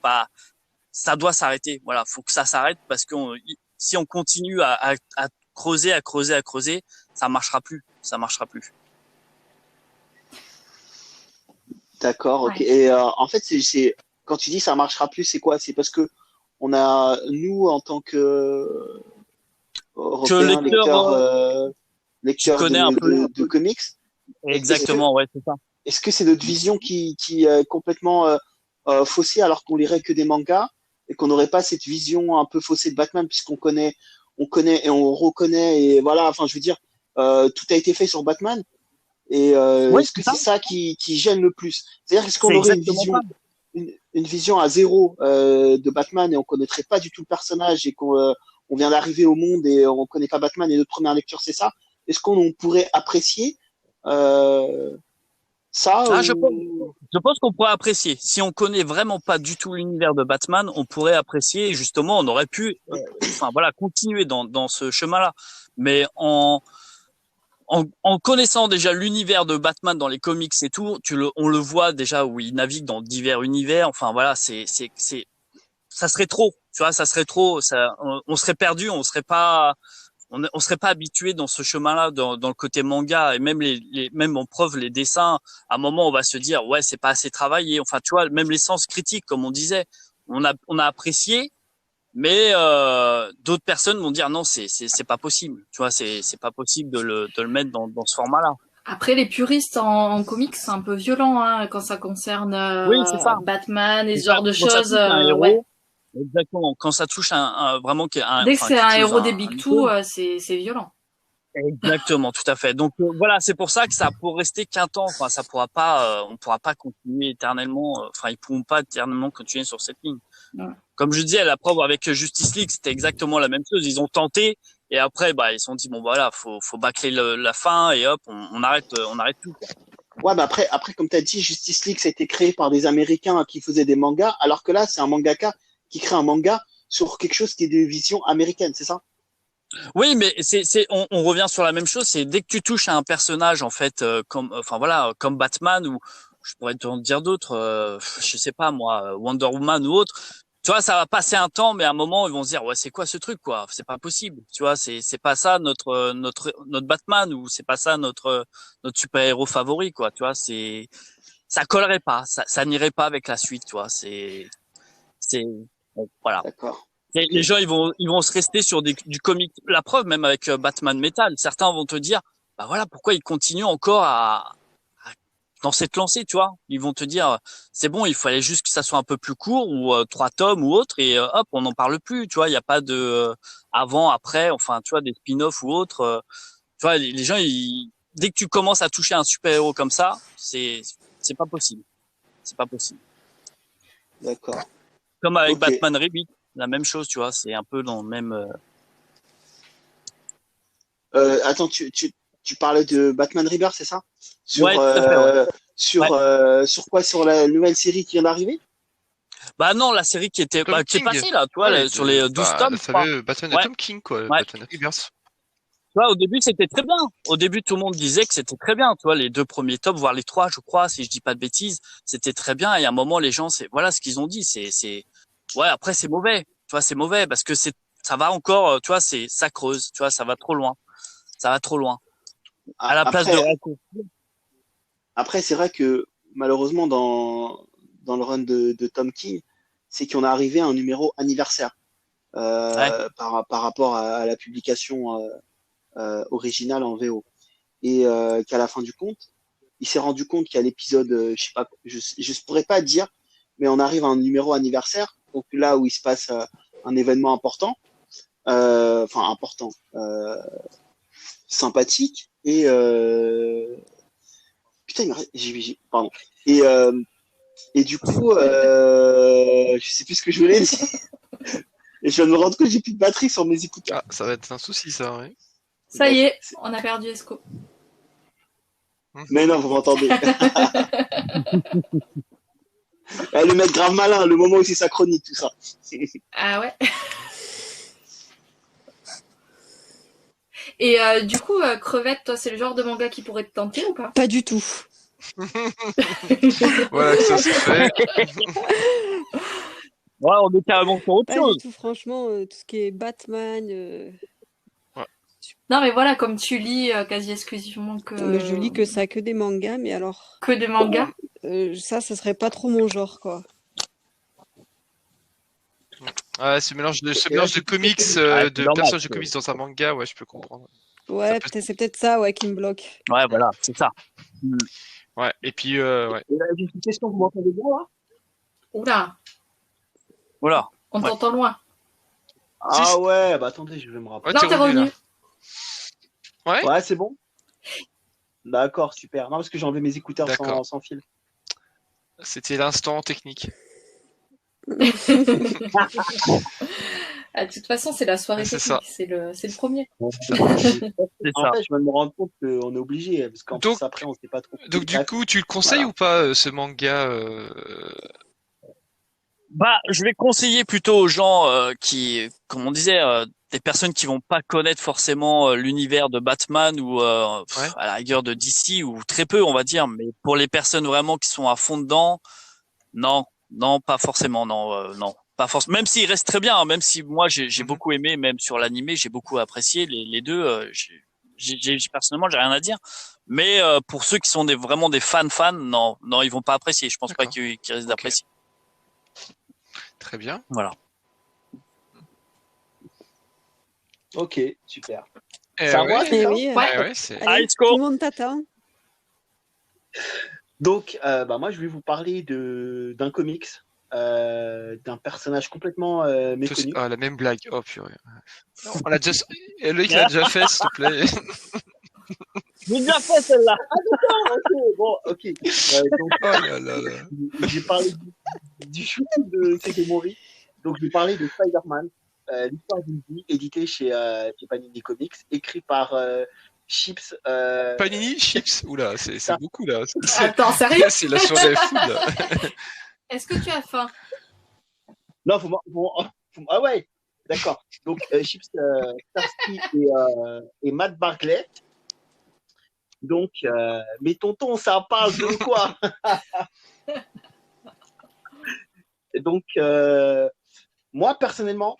ça doit s'arrêter. Voilà, faut que ça s'arrête parce que si on continue à creuser, ça marchera plus. D'accord, ok. Et en fait, c'est quand tu dis ça marchera plus, c'est quoi? C'est parce que on a nous en tant que Européens, lecteurs de comics. Exactement, ouais, c'est ça. Est-ce que c'est notre vision qui est complètement faussée alors qu'on lirait que des mangas et qu'on n'aurait pas cette vision un peu faussée de Batman puisqu'on connaît et on reconnaît et voilà, enfin je veux dire, tout a été fait sur Batman et est-ce que c'est ça qui gêne le plus? C'est-à-dire est-ce qu'on aurait une vision à zéro de Batman et on connaîtrait pas du tout le personnage et qu'on vient d'arriver au monde et on connaît pas Batman et notre première lecture c'est ça? Est-ce qu'on pourrait apprécier ça je pense qu'on pourrait apprécier. Si on connaît vraiment pas du tout l'univers de Batman, on pourrait apprécier. Et justement, on aurait pu, continuer dans ce chemin-là. Mais en connaissant déjà l'univers de Batman dans les comics et tout, on le voit déjà où il navigue dans divers univers. Enfin voilà, ça serait trop. Tu vois, ça serait trop. On serait perdu. On serait pas habitué dans ce chemin-là, dans le côté manga et même même en preuve les dessins. À un moment, on va se dire ouais, c'est pas assez travaillé. Enfin, tu vois, même les sens critiques, comme on disait, on a apprécié, mais d'autres personnes vont dire non, c'est pas possible. Tu vois, c'est pas possible de le mettre dans ce format-là. Après, les puristes en comics, c'est un peu violent hein, quand ça concerne c'est ça. Batman et ce genre de choses. Ouais. Exactement. Quand ça touche vraiment dès que c'est un héros des Big Two, c'est violent. Exactement, tout à fait. Donc voilà, c'est pour ça que ça pourrait rester qu'un temps. Enfin, ça pourra pas, on pourra pas continuer éternellement. Ils pourront pas éternellement continuer sur cette ligne. Ouais. Comme je disais, la preuve avec Justice League, c'était exactement la même chose. Ils ont tenté et après, ils se sont dit bon voilà, faut bâcler la fin et hop, on arrête tout. Quoi. Ouais, mais après, comme tu as dit, Justice League, ça a été créé par des Américains qui faisaient des mangas, alors que là, c'est un mangaka qui crée un manga sur quelque chose qui est de vision américaine, c'est ça? Oui, mais on revient sur la même chose. C'est dès que tu touches à un personnage, en fait, comme Batman ou je pourrais te dire d'autres, je sais pas moi, Wonder Woman ou autre. Tu vois, ça va passer un temps, mais à un moment, ils vont se dire, ouais, c'est quoi ce truc, quoi? C'est pas possible. Tu vois, c'est pas ça notre Batman ou c'est pas ça notre super-héros favori, quoi. Tu vois, ça collerait pas, ça n'irait pas avec la suite, tu vois. Bon, voilà. D'accord. Les gens, ils vont se rester sur du comic. La preuve, même avec Batman Metal, certains vont te dire, bah voilà, pourquoi ils continuent encore dans cette lancée, tu vois. Ils vont te dire, c'est bon, il fallait juste que ça soit un peu plus court ou 3 tomes ou autre et hop, on n'en parle plus, tu vois. Il n'y a pas de avant, après, enfin, tu vois, des spin-offs ou autres. Tu vois, les gens, dès que tu commences à toucher un super-héros comme ça, c'est pas possible. C'est pas possible. D'accord. Comme avec Ok. Batman Rebirth, la même chose, tu vois. C'est un peu dans le même. Attends, tu parlais de Batman Rebirth, c'est ça? Ouais, tout à fait, ouais. Sur quoi? Sur la nouvelle série qui vient d'arriver? Bah non, la série qui est King. passée là, tu vois, Ouais, sur les 12 tomes, le je crois. fameux Batman de Ouais. Tom King, quoi. Ouais. Batman Rebirth. Tu vois, au début, c'était très bien. Au début, tout le monde disait que c'était très bien. Tu vois, les 2 premiers tomes, voire les 3, je crois, si je dis pas de bêtises, c'était très bien. Et à un moment, les gens, voilà ce qu'ils ont dit. Ouais, après, c'est mauvais. Tu vois, c'est mauvais parce que ça va encore, tu vois, ça creuse. Tu vois, ça va trop loin. Ça va trop loin. À la place de raccourcir. Après, c'est vrai que malheureusement, dans le run de Tom King, c'est qu'on est arrivé à un numéro anniversaire par rapport à la publication originale en VO. Et qu'à la fin du compte, il s'est rendu compte qu'à l'épisode, je sais pas, je pourrais pas dire, mais on arrive à un numéro anniversaire, donc là où il se passe un événement important, sympathique, et putain, pardon. Et du coup, je sais plus ce que je voulais dire. Et je viens de me rendre compte que j'ai plus de batterie sur mes écouteurs. Ah, ça va être un souci, ça, oui. Ça y est, on a perdu Esco. Mais non, vous m'entendez. Le mec grave malin, le moment où c'est sa chronique, tout ça. Ah ouais. Et du coup, Crevette, toi, c'est le genre de manga qui pourrait te tenter ou pas? Pas du tout. Voilà que ça se fait. Ouais, on est carrément sur autre Pas chose. du tout, franchement, tout ce qui est Batman. Non, mais voilà, comme tu lis quasi exclusivement que. Mais je lis que ça, que des mangas, mais alors. Que des mangas. Ça serait pas trop mon genre, quoi. Ouais, ce mélange de comics, Ouais, de normal, personnages de comics dans un manga, ouais, je peux comprendre. Ouais, c'est peut-être ça, ouais, qui me bloque. Ouais, voilà, c'est ça. Ouais, et puis, ouais. J'ai une question, vous m'entendez bien là? Oula, Voilà. on Ouais. t'entend loin. Ah ouais, bah attendez, je vais me rappeler. Ouais, Non, t'es revenu. là. Ouais. Ouais, c'est bon? D'accord, super. Non, parce que j'ai enlevé mes écouteurs D'accord. sans fil. C'était l'instant technique. Ah, de toute façon, c'est la soirée C'est technique. ça. C'est le premier. C'est En ça. fait, je viens de me rendre compte qu'on est obligé, parce qu'en Donc- plus après, on sait pas trop. Donc, du Bref. coup, tu le conseilles Voilà. ou pas, ce manga Bah, je vais conseiller plutôt aux gens qui, comme on disait, des personnes qui vont pas connaître forcément l'univers de Batman ou Ouais. à la rigueur de DC ou très peu, on va dire. Mais pour les personnes vraiment qui sont à fond dedans, non, pas forcément, non, pas forcément. Même s'il reste très bien, hein, même si moi j'ai beaucoup aimé, même sur l'animé, j'ai beaucoup apprécié les deux. Personnellement, j'ai rien à dire. Mais pour ceux qui sont vraiment des fans, non, ils vont pas apprécier. Je pense pas D'accord. qu'ils risquent Ok. d'apprécier. Très bien. Voilà. Ok, super. Eh C'est à moi, ouais. c'est Eh ça? oui, Ouais, c'est... allez, Let's go. tout le monde t'attend. Donc, bah, moi, je vais vous parler d'un comics, d'un personnage complètement méconnu. Ah, la même blague. Oh, purée. Non, on l'a déjà... Loïc l'a déjà fait, s'il te plaît. J'ai déjà fait celle-là. Ok, bon, ok. Donc, Oh là là là. j'ai parlé du shoot de Segemori. Donc, je vais parler de Spider-Man, l'histoire d'une vie, édité chez Panini Comics, écrit par Chips. Panini Chips. Oula, c'est beaucoup, là. Attends, sérieux? C'est la soirée food, là. Est-ce que tu as faim? Non, ah ouais, D'accord. Donc, Chip Starsky et Matt Bartlett. Donc, mais tonton, ça parle de quoi? Et donc, moi, personnellement,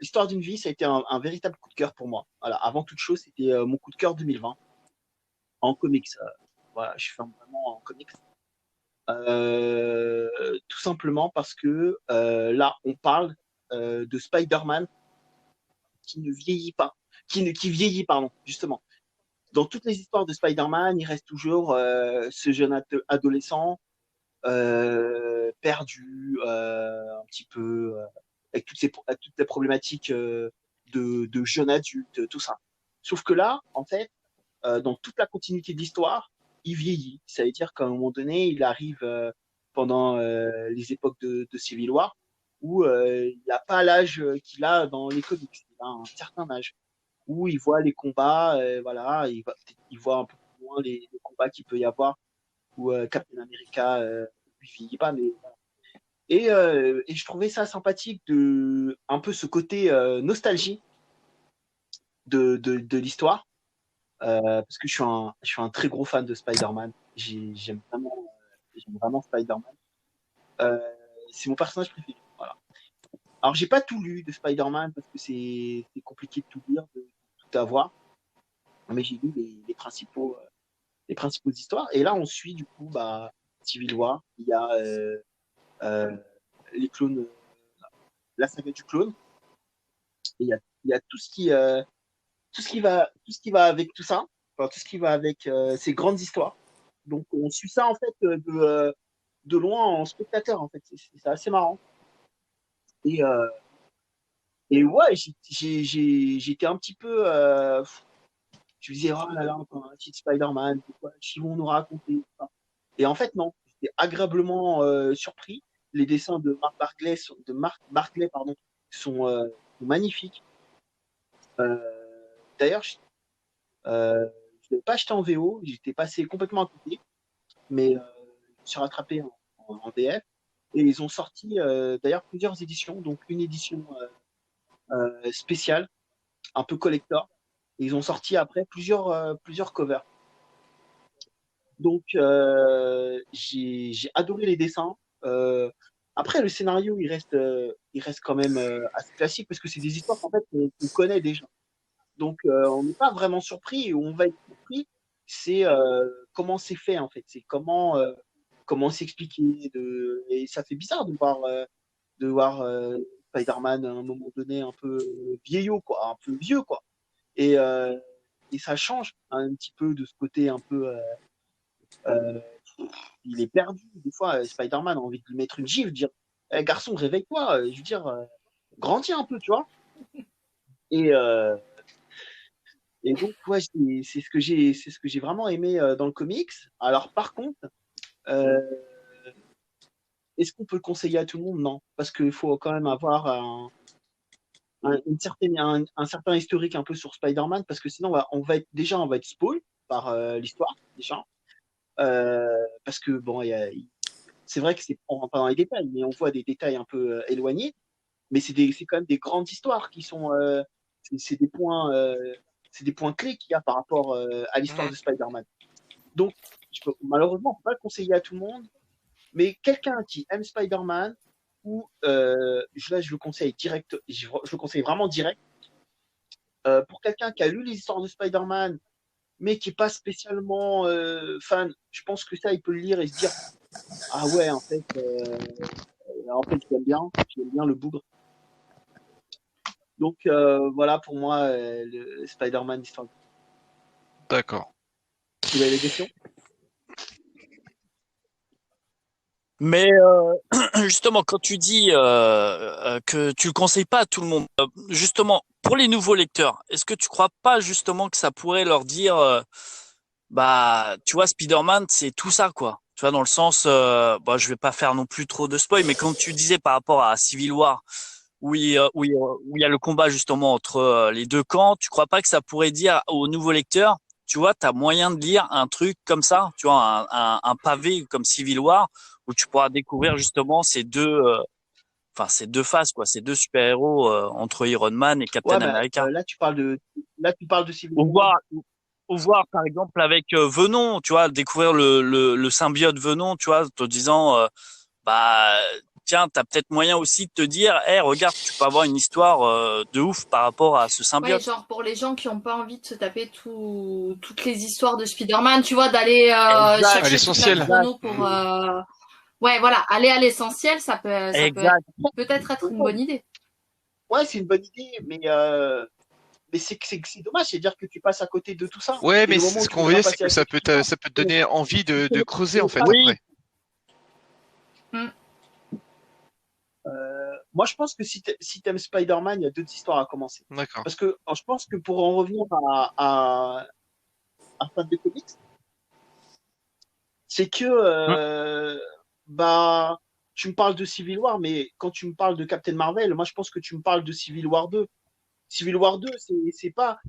l'histoire d'une vie, ça a été un véritable coup de cœur pour moi. Voilà, avant toute chose, c'était mon coup de cœur 2020 en comics. Voilà, je suis vraiment en comics. Tout simplement parce que là, on parle de Spider-Man qui ne vieillit pas, qui vieillit, pardon, justement. Dans toutes les histoires de Spider-Man, il reste toujours ce jeune adolescent perdu, un petit peu, avec toutes ces problématiques de jeune adulte, tout ça. Sauf que là, en fait, dans toute la continuité de l'histoire, il vieillit. Ça veut dire qu'à un moment donné, il arrive pendant les époques de Civil War, où il n'a pas l'âge qu'il a dans les comics. Il a un certain âge, où il voit les combats, voilà, il voit un peu plus loin les combats qu'il peut y avoir, où Captain America lui vieillit pas, mais voilà. Et je trouvais ça sympathique de un peu ce côté nostalgie de l'histoire, parce que je suis un très gros fan de Spider-Man. J'aime vraiment Spider-Man. Euh, c'est mon personnage préféré. Voilà. Alors, j'ai pas tout lu de Spider-Man parce que c'est compliqué de tout lire, de tout avoir, mais j'ai lu les principaux histoires. Et là, on suit du coup Civil War. Il y a euh, les clones, la saga du clone. Et il y a tout ce qui va avec tout ça, enfin, tout ce qui va avec ces grandes histoires. Donc, on suit ça en fait de loin en spectateur. En fait, c'est assez marrant. Et, euh, et ouais, j'étais un petit peu. Je me disais, oh là là, encore un petit Spider-Man, quoi, ils vont nous raconter ça. Et en fait, non. J'étais agréablement surpris. Les dessins de Mark Barclay, pardon, sont magnifiques. Euh, D'ailleurs, je ne l'avais pas acheté en VO, j'étais passé complètement à côté, mais je me suis rattrapé en VF. Et ils ont sorti d'ailleurs plusieurs éditions, donc une édition spéciale, un peu collector. Et ils ont sorti après plusieurs covers. Donc j'ai adoré les dessins. Après le scénario il reste quand même assez classique parce que c'est des histoires qu'en fait on connaît déjà. Donc on n'est pas vraiment surpris et où on va être surpris, c'est comment c'est fait en fait, c'est comment s'expliquer et ça fait bizarre de voir Spider-Man à un moment donné un peu vieillot quoi, un peu vieux quoi. Et euh, et ça change un petit peu de ce côté un peu euh, il est perdu. Des fois, Spider-Man a envie de lui mettre une gifle, dire eh, garçon, réveille-toi. Je veux dire, grandis un peu, tu vois. Et, euh, et donc, ouais, c'est ce que j'ai vraiment aimé dans le comics. Alors, par contre, euh, est-ce qu'on peut le conseiller à tout le monde? Non, parce qu'il faut quand même avoir un certain historique un peu sur Spider-Man, parce que sinon, on va être spoil par l'histoire, déjà. Parce que, bon, c'est vrai que on rentre pas dans les détails, mais on voit des détails un peu éloignés. Mais c'est quand même des grandes histoires qui sont, c'est c'est des points clés qu'il y a par rapport à l'histoire de Spider-Man. Donc, malheureusement, on peut pas le conseiller à tout le monde, mais quelqu'un qui aime Spider-Man ou là, je le conseille direct, je le conseille vraiment direct. Pour quelqu'un qui a lu les histoires de Spider-Man, mais qui est pas spécialement fan, je pense que ça, il peut le lire et se dire, ah ouais, en fait, j'aime bien le bougre. Donc voilà pour moi le Spider-Man Histoire. D'accord. Vous avez des questions? Mais justement, quand tu dis que tu le conseilles pas à tout le monde, justement pour les nouveaux lecteurs, est-ce que tu crois pas justement que ça pourrait leur dire, bah, tu vois, Spider-Man, c'est tout ça, quoi. Tu vois, dans le sens, bah, je vais pas faire non plus trop de spoil, mais comme tu disais par rapport à Civil War, où il y a le combat justement entre les deux camps, tu crois pas que ça pourrait dire aux nouveaux lecteurs, tu vois, t'as moyen de lire un truc comme ça, tu vois, un pavé comme Civil War, où tu pourras découvrir justement enfin, c'est deux faces, quoi. C'est deux super-héros entre Iron Man et Captain Ouais, bah, America. là, tu parles de Civil Ou War. voir, par exemple, avec Venom, tu vois, découvrir le symbiote Venom, tu vois, te disant, bah, tiens, t'as peut-être moyen aussi de te dire, regarde, tu peux avoir une histoire de ouf par rapport à ce Ouais, symbiote. genre pour les gens qui n'ont pas envie de se taper toutes les histoires de Spider-Man, tu vois, d'aller Exact. À chercher toute l'essentiel. la chrono pour... Ouais, voilà, aller à l'essentiel, ça peut Exact. peut-être être une bonne idée. Ouais, c'est une bonne idée, mais c'est dommage, c'est-à-dire que tu passes à côté de tout ça. Ouais, Et mais le moment où ce tu qu'on veut voudras dire, c'est passer que à ça côté peut de ça peut te donner envie de creuser, en fait, Oui. après. Moi, je pense que si t'aimes Spider-Man, il y a d'autres histoires à commencer. D'accord. Parce que je pense que pour en revenir à fan de comics, c'est que bah tu me parles de Civil War, mais quand tu me parles de Captain Marvel, moi je pense que tu me parles de Civil War 2. Civil War 2, c'est pas.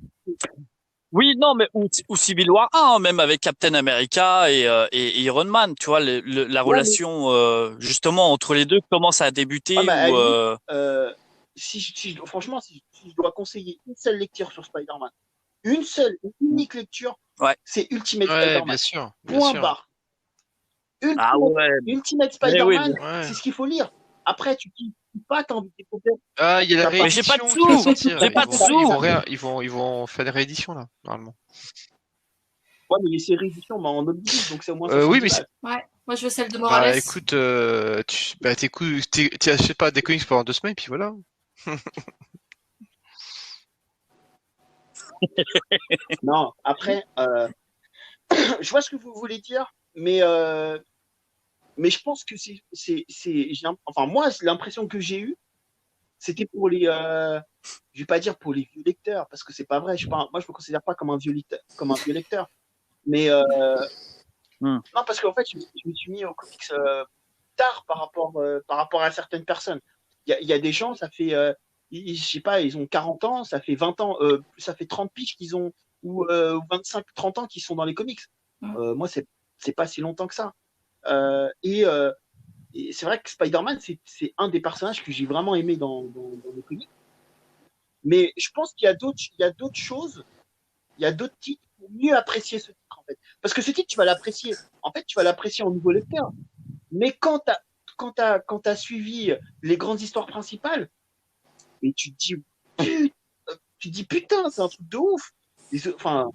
Oui, non, mais ou Civil War 1, même avec Captain America et Iron Man, tu vois, la Ouais, mais relation justement entre les deux commence à débuter à la ou limite, franchement, si je dois conseiller une seule lecture sur Spider-Man, une seule, une unique lecture, ouais. c'est Ultimate Ouais, bien Spider-Man. sûr, bien Point sûr. barre. Ah ouais. Ultimate Mais oui, Spider-Man, Ouais. c'est ce qu'il faut lire. Après, tu kiffes pas, t'as envie de découvrir. Ah, il y a la T'as pas. Mais j'ai pas de réédition qui va sous. sortir. J'ai pas de sous. Ils vont faire des rééditions, là, normalement. Ouais, mais c'est réédition, mais en omnibus, donc c'est au moins Oui, 70 mais balles. Ouais, moi je veux celle de Morales. bah, écoute, tu achètes pas des comics pendant 2 semaines, puis voilà. Non, après, je vois ce que vous voulez dire, mais je pense que enfin, moi, l'impression que j'ai eue, c'était pour les, je vais pas dire pour les vieux lecteurs, parce que c'est pas vrai. Moi, je me considère pas comme un vieux lecteur, mais non, parce qu'en fait, je me suis mis aux comics tard par rapport à certaines personnes. Il y a des gens, ça fait, je sais pas, ils ont 40 ans, ça fait 20 ans, ça fait 30 piges qu'ils ont, ou 25, 30 ans qu'ils sont dans les comics. Moi, c'est pas si longtemps que ça. Et c'est vrai que Spider-Man, c'est un des personnages que j'ai vraiment aimé dans les comics. Mais je pense qu'il y a d'autres choses, il y a d'autres titres pour mieux apprécier ce titre, en fait. Parce que ce titre, tu vas l'apprécier. En fait, tu vas l'apprécier en nouveau lecteur. Mais quand t'as suivi les grandes histoires principales, et tu te dis putain, c'est un truc de ouf. Enfin,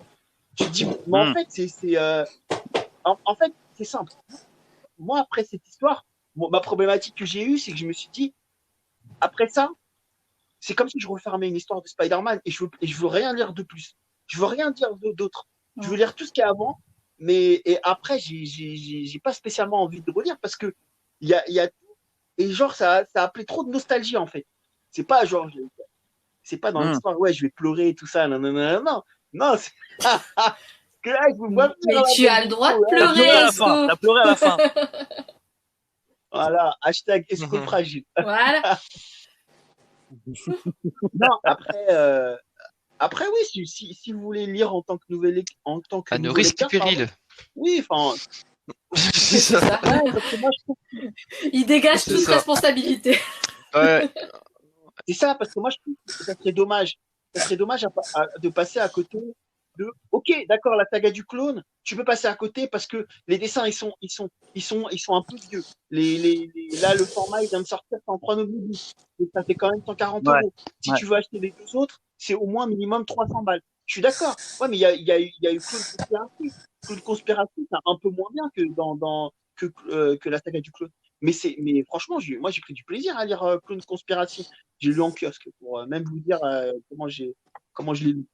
tu te dis, mais en fait, en fait, c'est simple. Moi, après cette histoire, ma problématique que j'ai eue, c'est que je me suis dit, après ça, c'est comme si je refermais une histoire de Spider-Man et je veux rien lire de plus. Je veux rien dire d'autre. Je veux lire tout ce qu'il y a avant, et après, j'ai pas spécialement envie de relire parce que il y a et genre ça a appelé trop de nostalgie en fait. C'est pas genre c'est pas dans l'histoire ouais je vais pleurer et tout ça non non non non non c'est que là je vous vois mais tu as le droit de pleurer Esco. T'as pleuré à la fin. Voilà, hashtag Esco fragile. Voilà. Non, après oui, si vous voulez lire en tant que nouveau À nos risques et lecteur, périls. oui, enfin. C'est ça. Ouais, parce que moi, je trouve il dégage toute responsabilité. Ouais. C'est ça, parce que moi, je trouve que ça serait dommage. Ça serait dommage de passer à côté de. Ok, d'accord, la saga du clone, tu peux passer à côté parce que les dessins, ils sont un peu vieux. Là, le format, il vient de sortir, c'est en 3 novembre. Ça fait quand même 140 euros. Si tu veux acheter les deux autres, c'est au moins minimum 300 balles. Je suis d'accord. Ouais, mais il y a eu Clone Conspiracy. Clone Conspiracy, c'est un peu moins bien que la saga du clone. Mais franchement, moi, j'ai pris du plaisir à lire Clone Conspiracy. J'ai lu en kiosque pour même vous dire comment je l'ai lu.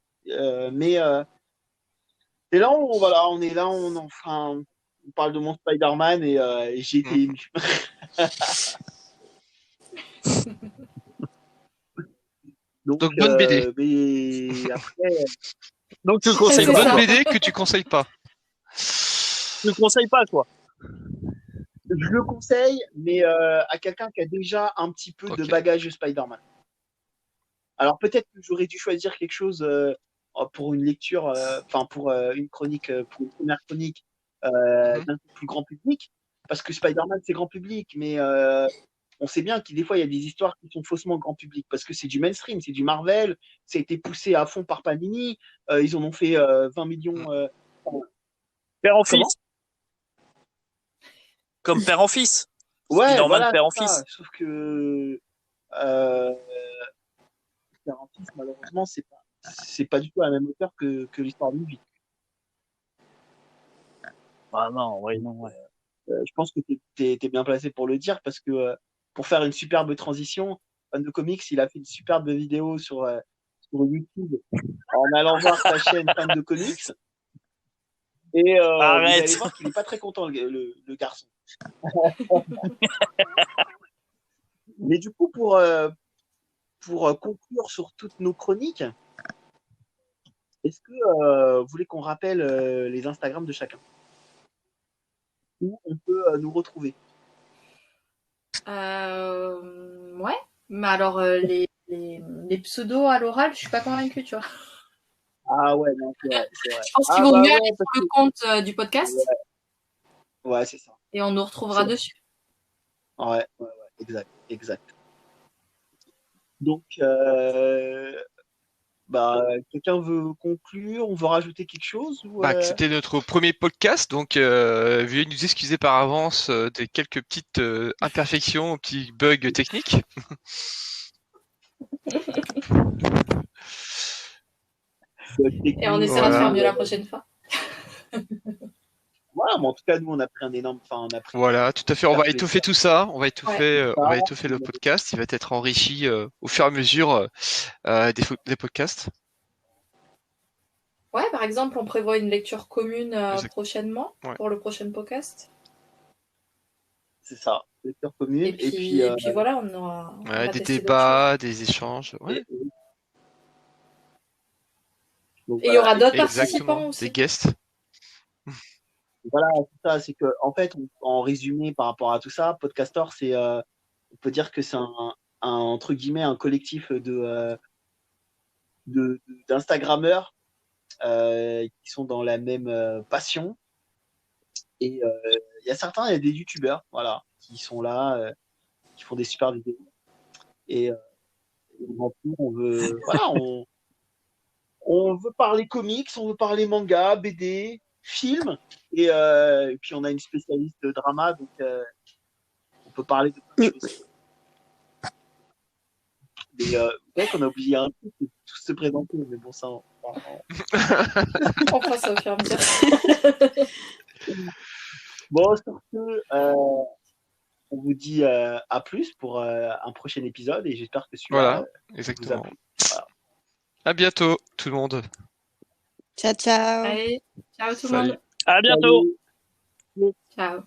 Et là, on est là, enfin, on parle de mon Spider-Man et j'ai été ému. Donc bonne BD. Mais après, donc tu le conseilles une pas. Bonne BD que tu conseilles pas. Tu le conseilles pas quoi. Je le conseille, mais à quelqu'un qui a déjà un petit peu de bagage Spider-Man. Alors peut-être que j'aurais dû choisir quelque chose pour une lecture, enfin pour une chronique, pour une première chronique d'un plus grand public, parce que Spider-Man c'est grand public, mais on sait bien qu'il des fois il y a des histoires qui sont faussement grand public parce que c'est du mainstream, c'est du Marvel, ça a été poussé à fond par Panini, ils en ont fait 20 millions. Père en Comment? fils. Comme père en fils. Ouais, Spider-Man voilà, père en c'est ça. fils. Sauf que Tarantino, malheureusement, c'est pas du tout à la même hauteur que l'histoire d'une vie. Ah non, ouais, non, ouais. Je pense que t'es bien placé pour le dire parce que pour faire une superbe transition, Fan de Comics, il a fait une superbe vidéo sur YouTube en allant voir sa chaîne Fan de Comics. Et vous allez Arrête. voir qu'il est pas très content, le garçon. Mais du coup, pour conclure sur toutes nos chroniques, est-ce que vous voulez qu'on rappelle les Instagram de chacun? Où on peut nous retrouver? Ouais. Mais alors, les pseudos à l'oral, je suis pas convaincue, tu vois. Ah ouais, non, c'est vrai, c'est vrai. Je pense Ah qu'il vaut bah mieux ouais, aller sur parce le que... compte du podcast Ouais, c'est ça. et on nous retrouvera C'est- dessus. Ouais, exact, exact. Donc, quelqu'un veut conclure? On veut rajouter quelque chose ou C'était notre premier podcast, donc veuillez nous excuser par avance des quelques petites imperfections, petits bugs techniques. Et on essaiera de Voilà. faire mieux la prochaine fois. Voilà, mais en tout cas, nous, on a pris un énorme... Enfin, on a pris... Voilà, tout à fait. On va étoffer tout ça. On va Ouais. étoffer le podcast. Il va être enrichi au fur et à mesure des podcasts. Ouais, par exemple, on prévoit une lecture commune Exact. prochainement Ouais. pour le prochain podcast. C'est ça, lecture commune. Et puis voilà, on aura Des testé débats, des échanges. Ouais. Donc, et il y aura d'autres Exactement. participants aussi. Des guests. Voilà, c'est ça. C'est que, en fait, en résumé par rapport à tout ça, Podcaster, on peut dire que c'est entre guillemets, un collectif d'Instagrammeurs qui sont dans la même passion. Et il y a certains, il y a des youtubeurs, voilà, qui sont là, qui font des super vidéos. Et on veut, voilà, on veut parler comics, on veut parler manga, BD, films. Et puis on a une spécialiste de drama, donc on peut parler de plein de choses. Mais c'est vrai qu'on a oublié un truc, c'est tous se présenter, mais bon, ça, On fera ça au fur et à mesure. Bon, sur ce, on vous dit à plus pour un prochain épisode et j'espère que celui-là exactement. vous a plu. Voilà. À bientôt, tout le monde. Ciao, ciao. Allez, ciao tout le Salut. monde. À bientôt. Ciao.